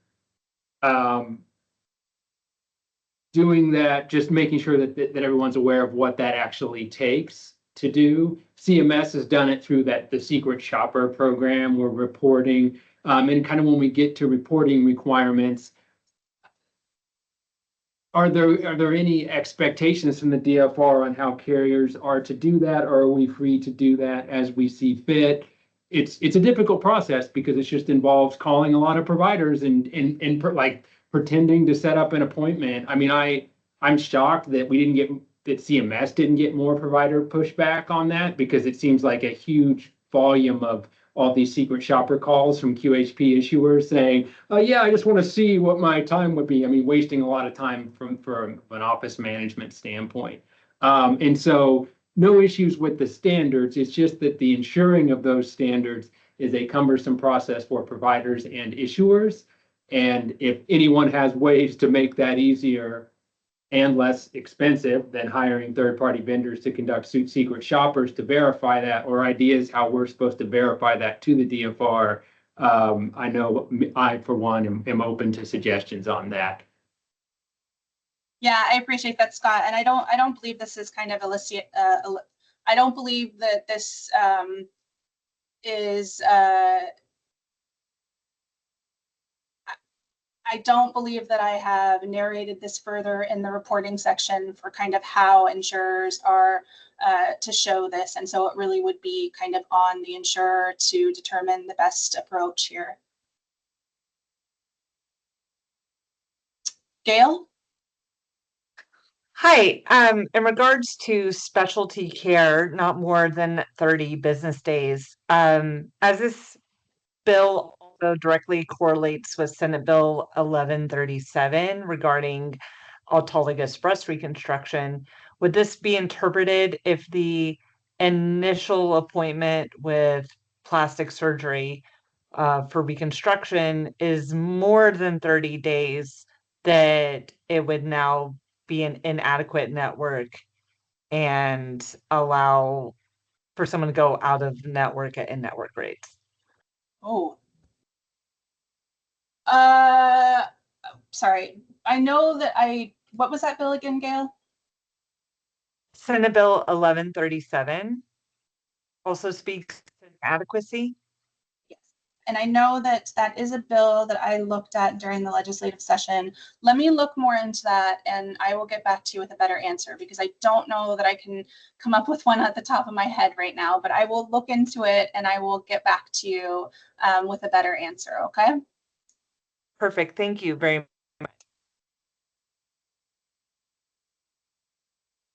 doing that, just making sure that everyone's aware of what that actually takes to do. CMS has done it through the secret shopper program. We're reporting, and kind of when we get to reporting requirements, are there any expectations from the DFR on how carriers are to do that, or are we free to do that as we see fit? It's a difficult process because it just involves calling a lot of providers and like pretending to set up an appointment. I mean, I'm shocked that that CMS didn't get more provider pushback on that, because it seems like a huge volume of all these secret shopper calls from QHP issuers saying, oh yeah, I just want to see what my time would be. I mean, wasting a lot of time from an office management standpoint. And so no issues with the standards. It's just that the ensuring of those standards is a cumbersome process for providers and issuers. And if anyone has ways to make that easier, and less expensive than hiring third-party vendors to conduct secret shoppers to verify that, or ideas how we're supposed to verify that to the DFR. I know I, for one, am open to suggestions on that. Yeah, I appreciate that, Scott. And I don't believe this is kind of I don't believe that this is I don't believe that I have narrated this further in the reporting section for kind of how insurers are to show this. And so it really would be kind of on the insurer to determine the best approach here. Gail? Hi, in regards to specialty care, not more than 30 business days, as this bill also directly correlates with Senate Bill 1137 regarding autologous breast reconstruction, would this be interpreted if the initial appointment with plastic surgery for reconstruction is more than 30 days, that it would now be an inadequate network and allow for someone to go out of network at in-network rates? Oh. Sorry. I know that what was that bill again, Gail? Senate Bill 1137 also speaks to adequacy. Yes. And I know that that is a bill that I looked at during the legislative session. Let me look more into that and I will get back to you with a better answer, because I don't know that I can come up with one at the top of my head right now, but I will look into it and I will get back to you with a better answer, okay? Perfect. Thank you very much.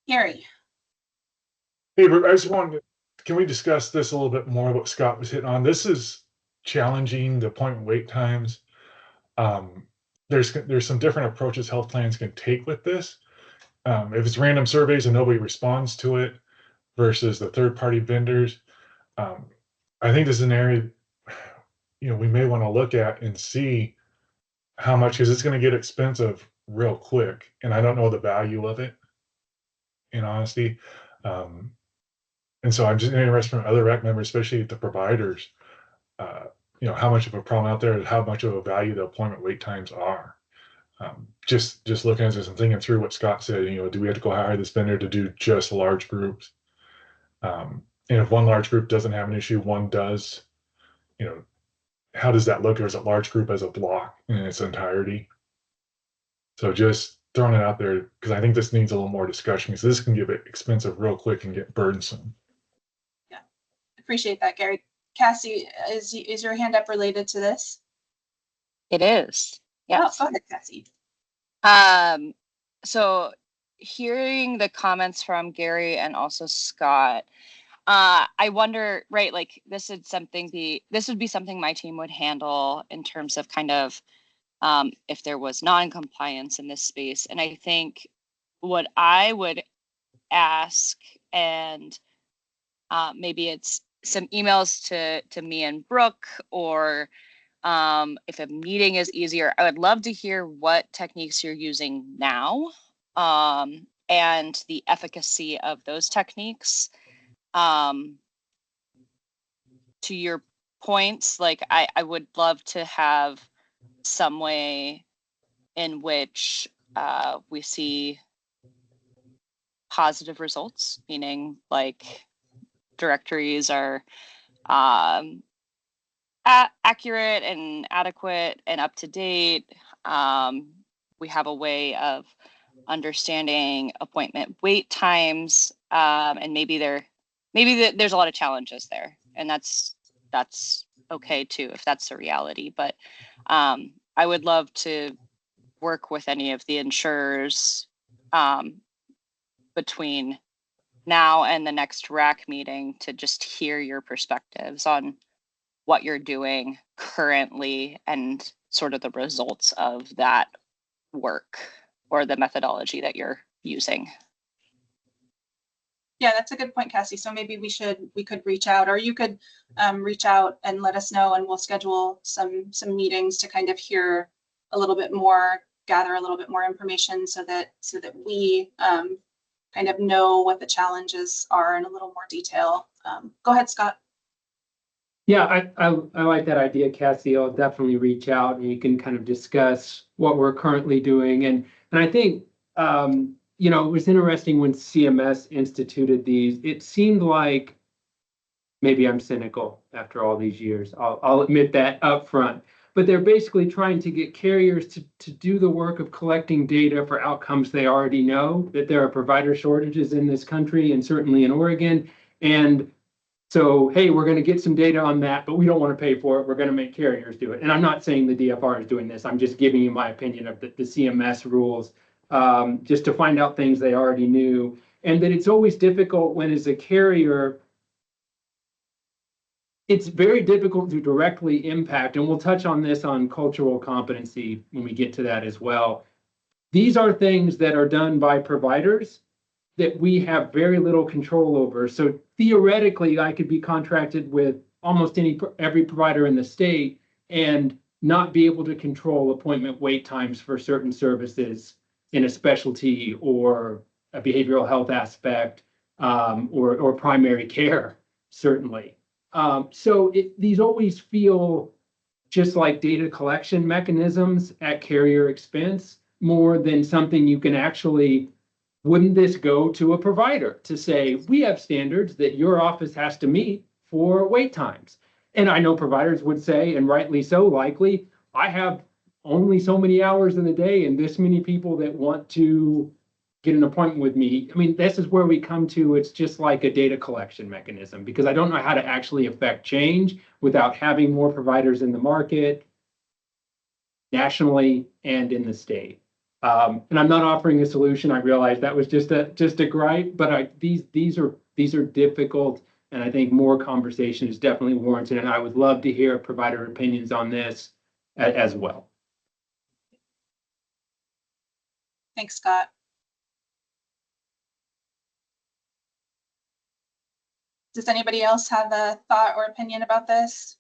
Gary. Hey, I just wanted, can we discuss this a little bit more, what Scott was hitting on? This is challenging the appointment wait times. There's some different approaches health plans can take with this. If it's random surveys and nobody responds to it versus the third-party vendors, I think this is an area, we may want to look at and see how much, because it's going to get expensive real quick, and I don't know the value of it, in honesty. And so I'm just interested from other RAC members, especially the providers, how much of a problem out there is, how much of a value the appointment wait times are. Just looking at this and thinking through what Scott said, do we have to go hire this vendor to do just large groups? And if one large group doesn't have an issue, one does, how does that look? Or is it large group as a block in its entirety? So just throwing it out there, because I think this needs a little more discussion, because this can get expensive real quick and get burdensome. Yeah, appreciate that, Gary. Cassie, is your hand up related to this? It is. Yes. Oh, go ahead, Cassie. So hearing the comments from Gary and also Scott, I wonder, right, like this would be something my team would handle in terms of kind of if there was non-compliance in this space. And I think what I would ask, and maybe it's some emails to me and Brooke, or if a meeting is easier, I would love to hear what techniques you're using now and the efficacy of those techniques. To your points, like I would love to have some way in which we see positive results, meaning like directories are accurate and adequate and up to date. We have a way of understanding appointment wait times, and maybe there's a lot of challenges there, and that's okay too if that's the reality. But I would love to work with any of the insurers between now and the next RAC meeting to just hear your perspectives on what you're doing currently and sort of the results of that work or the methodology that you're using. Yeah, that's a good point, Cassie. So maybe we could reach out, or you could reach out and let us know, and we'll schedule some meetings to kind of hear a little bit more, gather a little bit more information so that we kind of know what the challenges are in a little more detail. Go ahead, Scott. Yeah, I like that idea, Cassie. I'll definitely reach out and you can kind of discuss what we're currently doing. And I think, you know, it was interesting when CMS instituted these. It seemed like, maybe I'm cynical after all these years. I'll admit that up front. But they're basically trying to get carriers to do the work of collecting data for outcomes they already know, that there are provider shortages in this country and certainly in Oregon. And so, hey, we're going to get some data on that, but we don't want to pay for it. We're going to make carriers do it. And I'm not saying the DFR is doing this. I'm just giving you my opinion of the CMS rules, just to find out things they already knew. And that it's always difficult when, as a carrier, it's very difficult to directly impact, and we'll touch on this on cultural competency when we get to that as well. These are things that are done by providers that we have very little control over. So theoretically, I could be contracted with almost every provider in the state and not be able to control appointment wait times for certain services in a specialty or a behavioral health aspect, or primary care, certainly. So these always feel just like data collection mechanisms at carrier expense, more than something you can actually, wouldn't this go to a provider to say, we have standards that your office has to meet for wait times? And I know providers would say, and rightly so, likely, I have only so many hours in the day and this many people that want to get an appointment with me. I mean, this is where we come to, it's just like a data collection mechanism, because I don't know how to actually affect change without having more providers in the market, nationally and in the state. And I'm not offering a solution. I realize that was just a gripe, but these are difficult, and I think more conversation is definitely warranted. And I would love to hear provider opinions on this as well. Thanks, Scott. Does anybody else have a thought or opinion about this?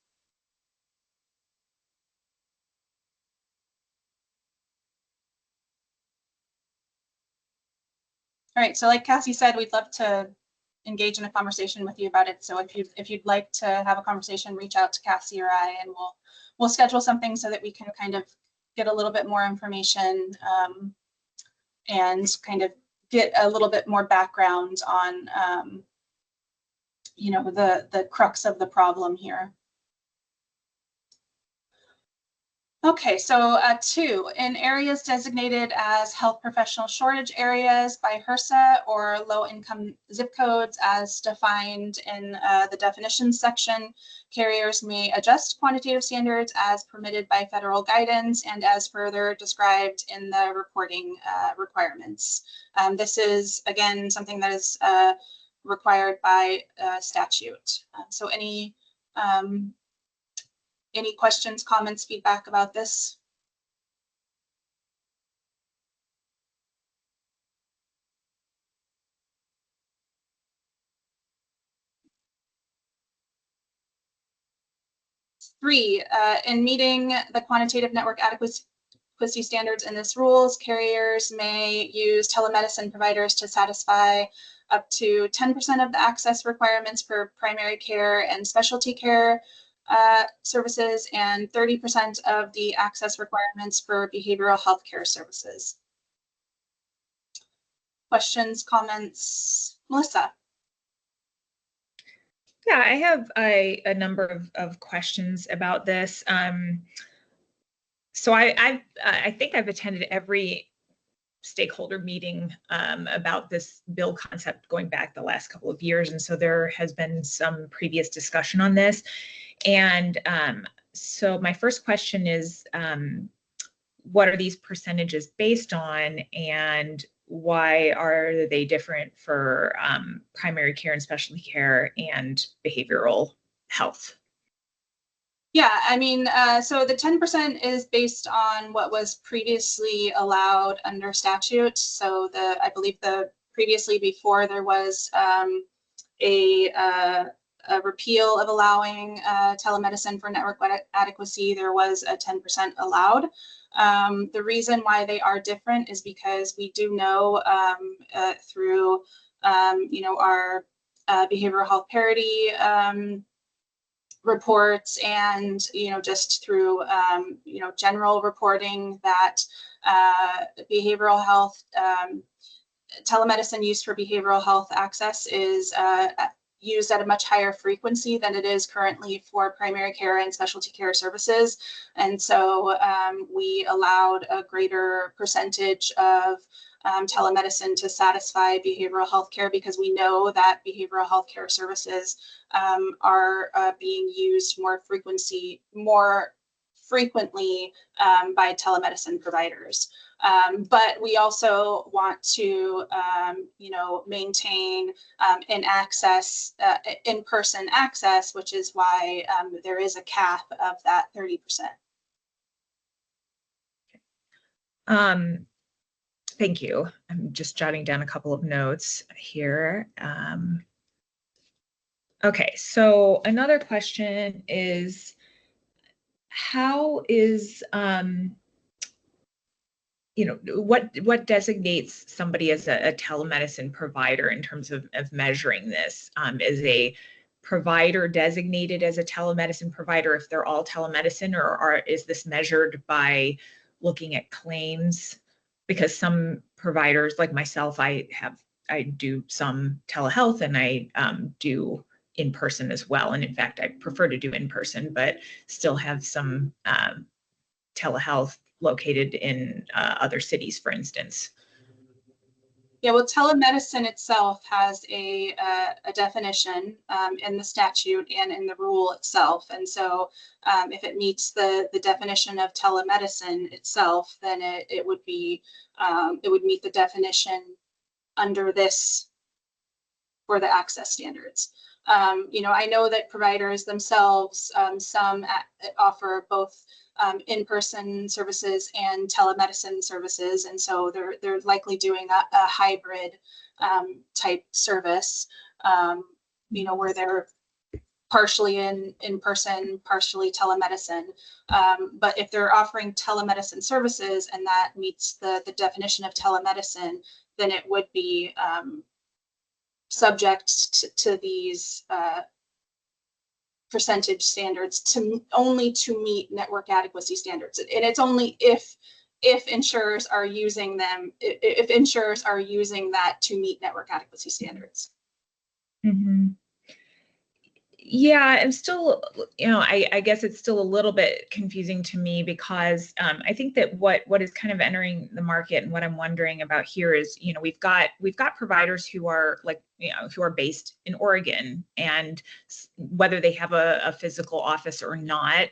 All right, so like Cassie said, we'd love to engage in a conversation with you about it. So if you'd like to have a conversation, reach out to Cassie or I, and we'll schedule something so that we can kind of get a little bit more information, and kind of get a little bit more background on you know, the crux of the problem here. Okay, so 2, in areas designated as health professional shortage areas by HRSA or low income zip codes as defined in the definitions section, carriers may adjust quantitative standards as permitted by federal guidance and as further described in the reporting requirements. This is, again, something that is required by statute. So any questions, comments, feedback about this? Three, in meeting the quantitative network adequacy standards in this rules, carriers may use telemedicine providers to satisfy up to 10% of the access requirements for primary care and specialty care services and 30% of the access requirements for behavioral health care services. Questions, comments? Melissa? Yeah, I have a number of questions about this. So I think I've attended every stakeholder meeting about this bill concept going back the last couple of years. And so there has been some previous discussion on this. And so my first question is, what are these percentages based on, and why are they different for primary care and specialty care and behavioral health? Yeah, I mean, so the 10% is based on what was previously allowed under statute. So I believe previously before there was a repeal of allowing telemedicine for network adequacy, there was a 10% allowed. The reason why they are different is because we do know through our behavioral health parity reports, and just through general reporting, that behavioral health telemedicine used for behavioral health access is used at a much higher frequency than it is currently for primary care and specialty care services. And so we allowed a greater percentage of telemedicine to satisfy behavioral health care, because we know that behavioral health care services are being used more frequently by telemedicine providers. But we also want to, maintain in-person access, which is why there is a cap of that 30%. Thank you. I'm just jotting down a couple of notes here. Okay, so another question is, how is what designates somebody as a telemedicine provider in terms of measuring this? Is a provider designated as a telemedicine provider if they're all telemedicine, or is this measured by looking at claims? Because some providers, like myself, I do some telehealth, and I do in person as well. And in fact, I prefer to do in person, but still have some telehealth located in other cities, for instance. Yeah, well, telemedicine itself has a definition in the statute and in the rule itself. And so if it meets the definition of telemedicine itself, then it would meet the definition under this for the access standards. I know that providers themselves, some offer both in-person services and telemedicine services, and so they're likely doing a hybrid type service, where they're partially in person, partially telemedicine. But if they're offering telemedicine services and that meets the definition of telemedicine, then it would be subject to these percentage standards only to meet network adequacy standards. And it's only if insurers are using them, if insurers are using that to meet network adequacy standards. Mm-hmm. Yeah, I'm still, I guess it's still a little bit confusing to me, because I think that what is kind of entering the market, and what I'm wondering about here is, we've got providers who are who are based in Oregon, and whether they have a physical office or not.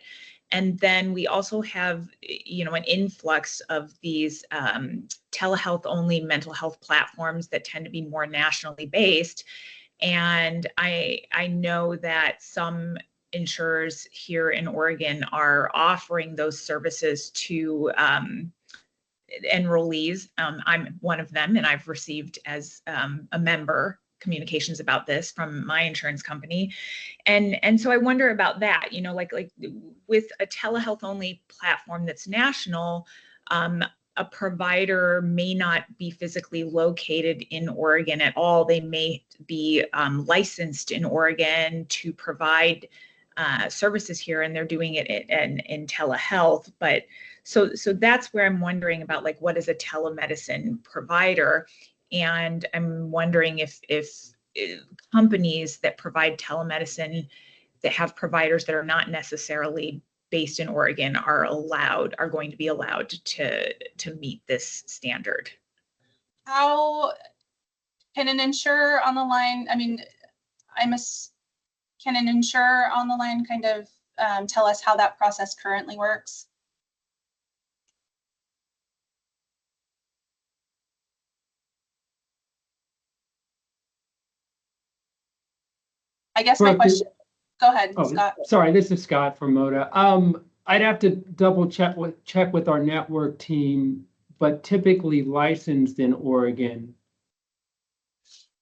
And then we also have, an influx of these telehealth only mental health platforms that tend to be more nationally based. And I know that some insurers here in Oregon are offering those services to enrollees. I'm one of them, and I've received as a member communications about this from my insurance company. And so I wonder about that, like with a telehealth only platform that's national, a provider may not be physically located in Oregon at all. They may be licensed in Oregon to provide services here, and they're doing it in telehealth. But so that's where I'm wondering about, what is a telemedicine provider? And I'm wondering if companies that provide telemedicine, that have providers that are not necessarily based in Oregon, are going to be allowed to meet this standard. How can an insurer on the line, can an insurer on the line kind of tell us how that process currently works? I guess my question, go ahead, Scott. Sorry, this is Scott from MODA. I'd have to double check with our network team, but typically licensed in Oregon.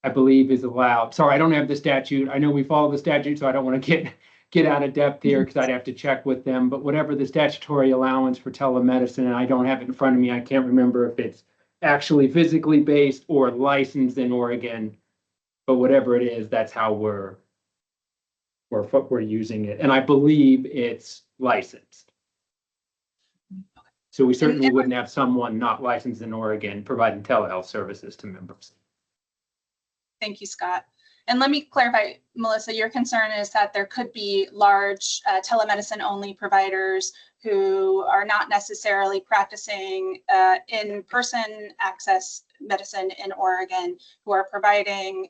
I believe is allowed. Sorry, I don't have the statute. I know we follow the statute, so I don't want to get out of depth here because I'd have to check with them. But whatever the statutory allowance for telemedicine, and I don't have it in front of me, I can't remember if it's actually physically based or licensed in Oregon. But whatever it is, that's how we're using it. And I believe it's licensed. So we certainly wouldn't have someone not licensed in Oregon providing telehealth services to members. Thank you, Scott. And let me clarify, Melissa, your concern is that there could be large telemedicine only providers who are not necessarily practicing in-person access medicine in Oregon, who are providing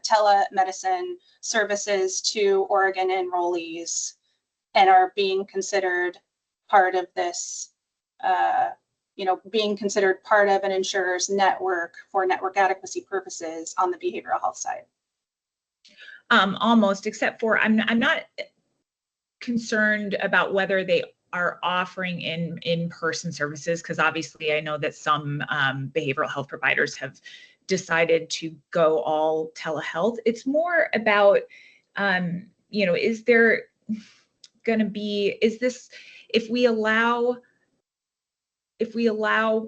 telemedicine services to Oregon enrollees and are being considered part of this, being considered part of an insurer's network for network adequacy purposes on the behavioral health side. Almost, except for I'm not concerned about whether they are offering in-person services, because obviously I know that some behavioral health providers have decided to go all telehealth. It's more about, is there going to be, if we allow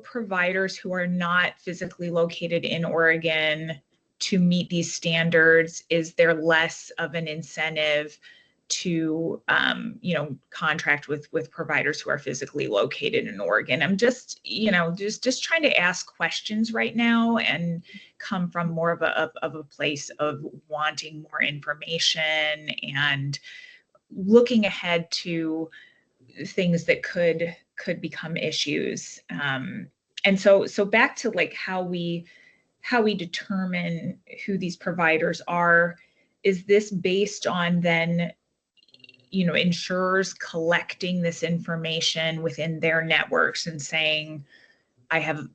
providers who are not physically located in Oregon to meet these standards, is there less of an incentive to contract with providers who are physically located in Oregon? I'm just trying to ask questions right now and come from more of a place of wanting more information and looking ahead to things that could become issues. And so back to like how we determine who these providers are, is this based on then, insurers collecting this information within their networks and saying, I have,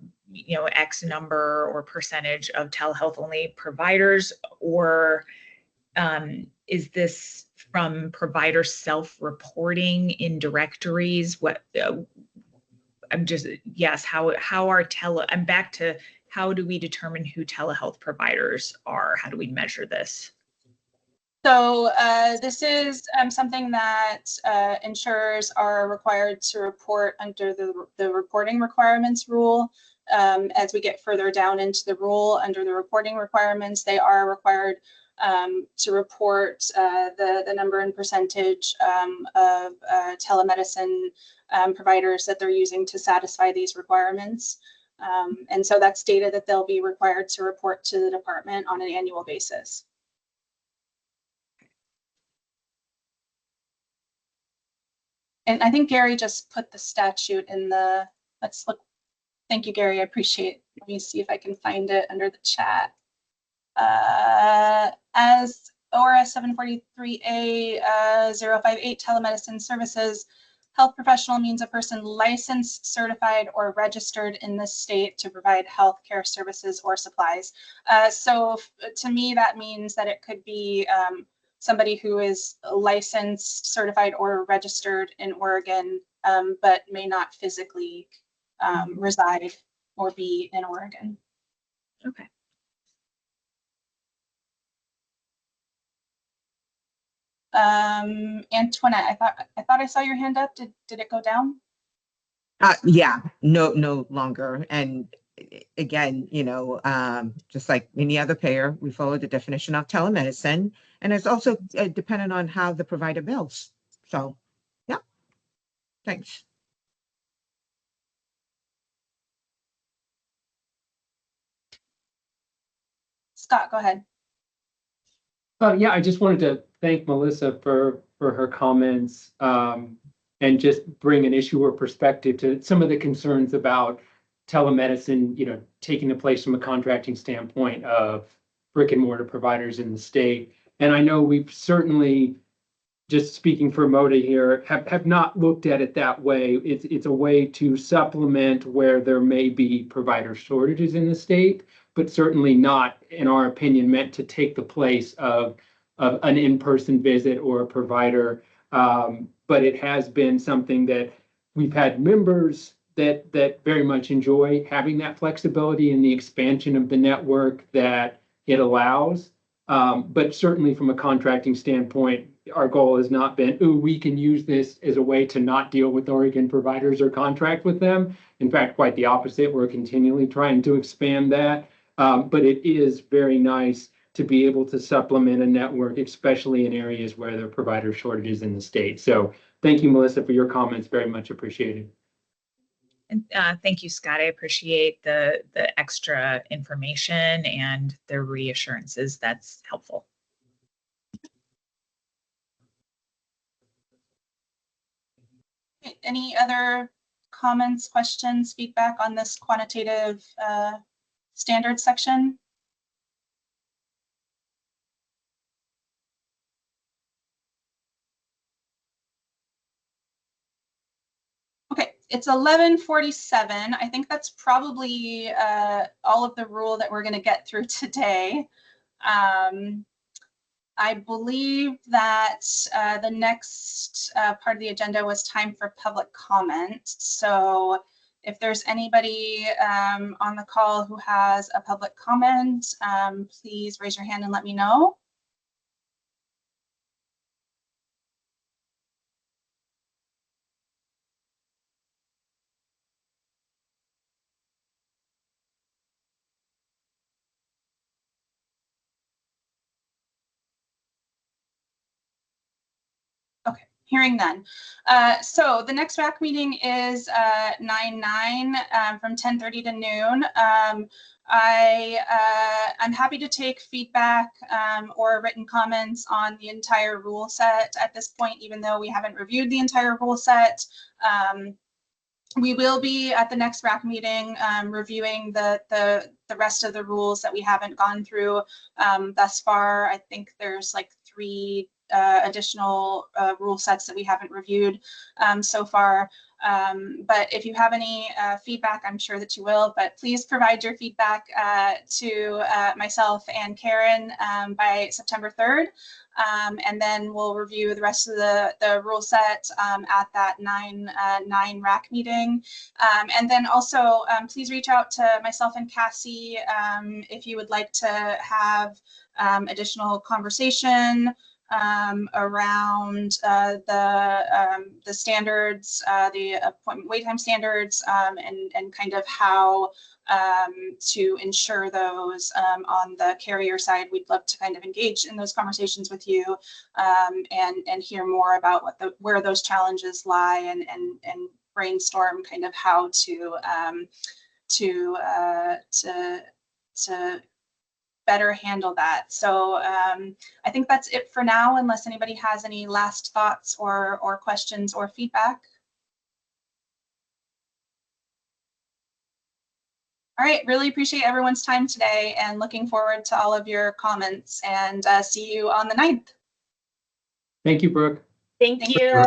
X number or percentage of telehealth only providers, or is this from providers self-reporting in directories? I'm back to how do we determine who telehealth providers are? How do we measure this? So this is something that insurers are required to report under the reporting requirements rule. As we get further down into the rule, under the reporting requirements, they are required to report the number and percentage of telemedicine providers that they're using to satisfy these requirements. And so that's data that they'll be required to report to the department on an annual basis. And I think Gary just put the statute in the, let's look. Thank you, Gary. I appreciate it. Let me see if I can find it under the chat. As ORS 743A 058 telemedicine services, health professional means a person licensed, certified, or registered in this state to provide healthcare services or supplies. So to me, that means that it could be somebody who is licensed, certified, or registered in Oregon, but may not physically reside or be in Oregon. Okay. Antoinette, I thought I saw your hand up. Did it go down? Yeah, no longer. And again, just like any other payer, we follow the definition of telemedicine, and it's also dependent on how the provider bills. So, yeah, thanks. Scott, go ahead. Yeah, I just wanted to thank Melissa for her comments and just bring an issue or perspective to some of the concerns about telemedicine, taking the place from a contracting standpoint of brick and mortar providers in the state. And I know we've certainly, just speaking for MOTA here, have not looked at it that way. It's a way to supplement where there may be provider shortages in the state, but certainly not, in our opinion, meant to take the place of an in-person visit or a provider. But it has been something that we've had members that very much enjoy having that flexibility and the expansion of the network that it allows. But certainly from a contracting standpoint, our goal has not been, ooh, we can use this as a way to not deal with Oregon providers or contract with them. In fact, quite the opposite. We're continually trying to expand that. But it is very nice to be able to supplement a network, especially in areas where there are provider shortages in the state. So thank you, Melissa, for your comments. Very much appreciated. And thank you, Scott. I appreciate the extra information and the reassurances. That's helpful. Any other comments, questions, feedback on this quantitative standards section? Okay, it's 11:47. I think that's probably all of the rule that we're going to get through today. I believe that the next part of the agenda was time for public comment. So if there's anybody on the call who has a public comment, please raise your hand and let me know. Okay, hearing none. So the next RAC meeting is 9/9 from 10:30 to noon. I'm happy to take feedback or written comments on the entire rule set at this point, even though we haven't reviewed the entire rule set. We will be at the next RAC meeting reviewing the rest of the rules that we haven't gone through thus far. I think there's like 3 additional rule sets that we haven't reviewed so far. But if you have any feedback, I'm sure that you will, but please provide your feedback to myself and Karen by September 3rd. And then we'll review the rest of the rule set at that 9 RAC meeting. And then also please reach out to myself and Cassie if you would like to have additional conversation around the standards, the appointment wait time standards, and kind of how to ensure those on the carrier side. We'd love to kind of engage in those conversations with you and hear more about where those challenges lie and brainstorm kind of how to better handle that. So I think that's it for now, unless anybody has any last thoughts or questions or feedback. All right, really appreciate everyone's time today and looking forward to all of your comments, and see you on the 9th. Thank you, Brooke. Thank you.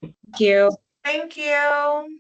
Thank you. Thank you.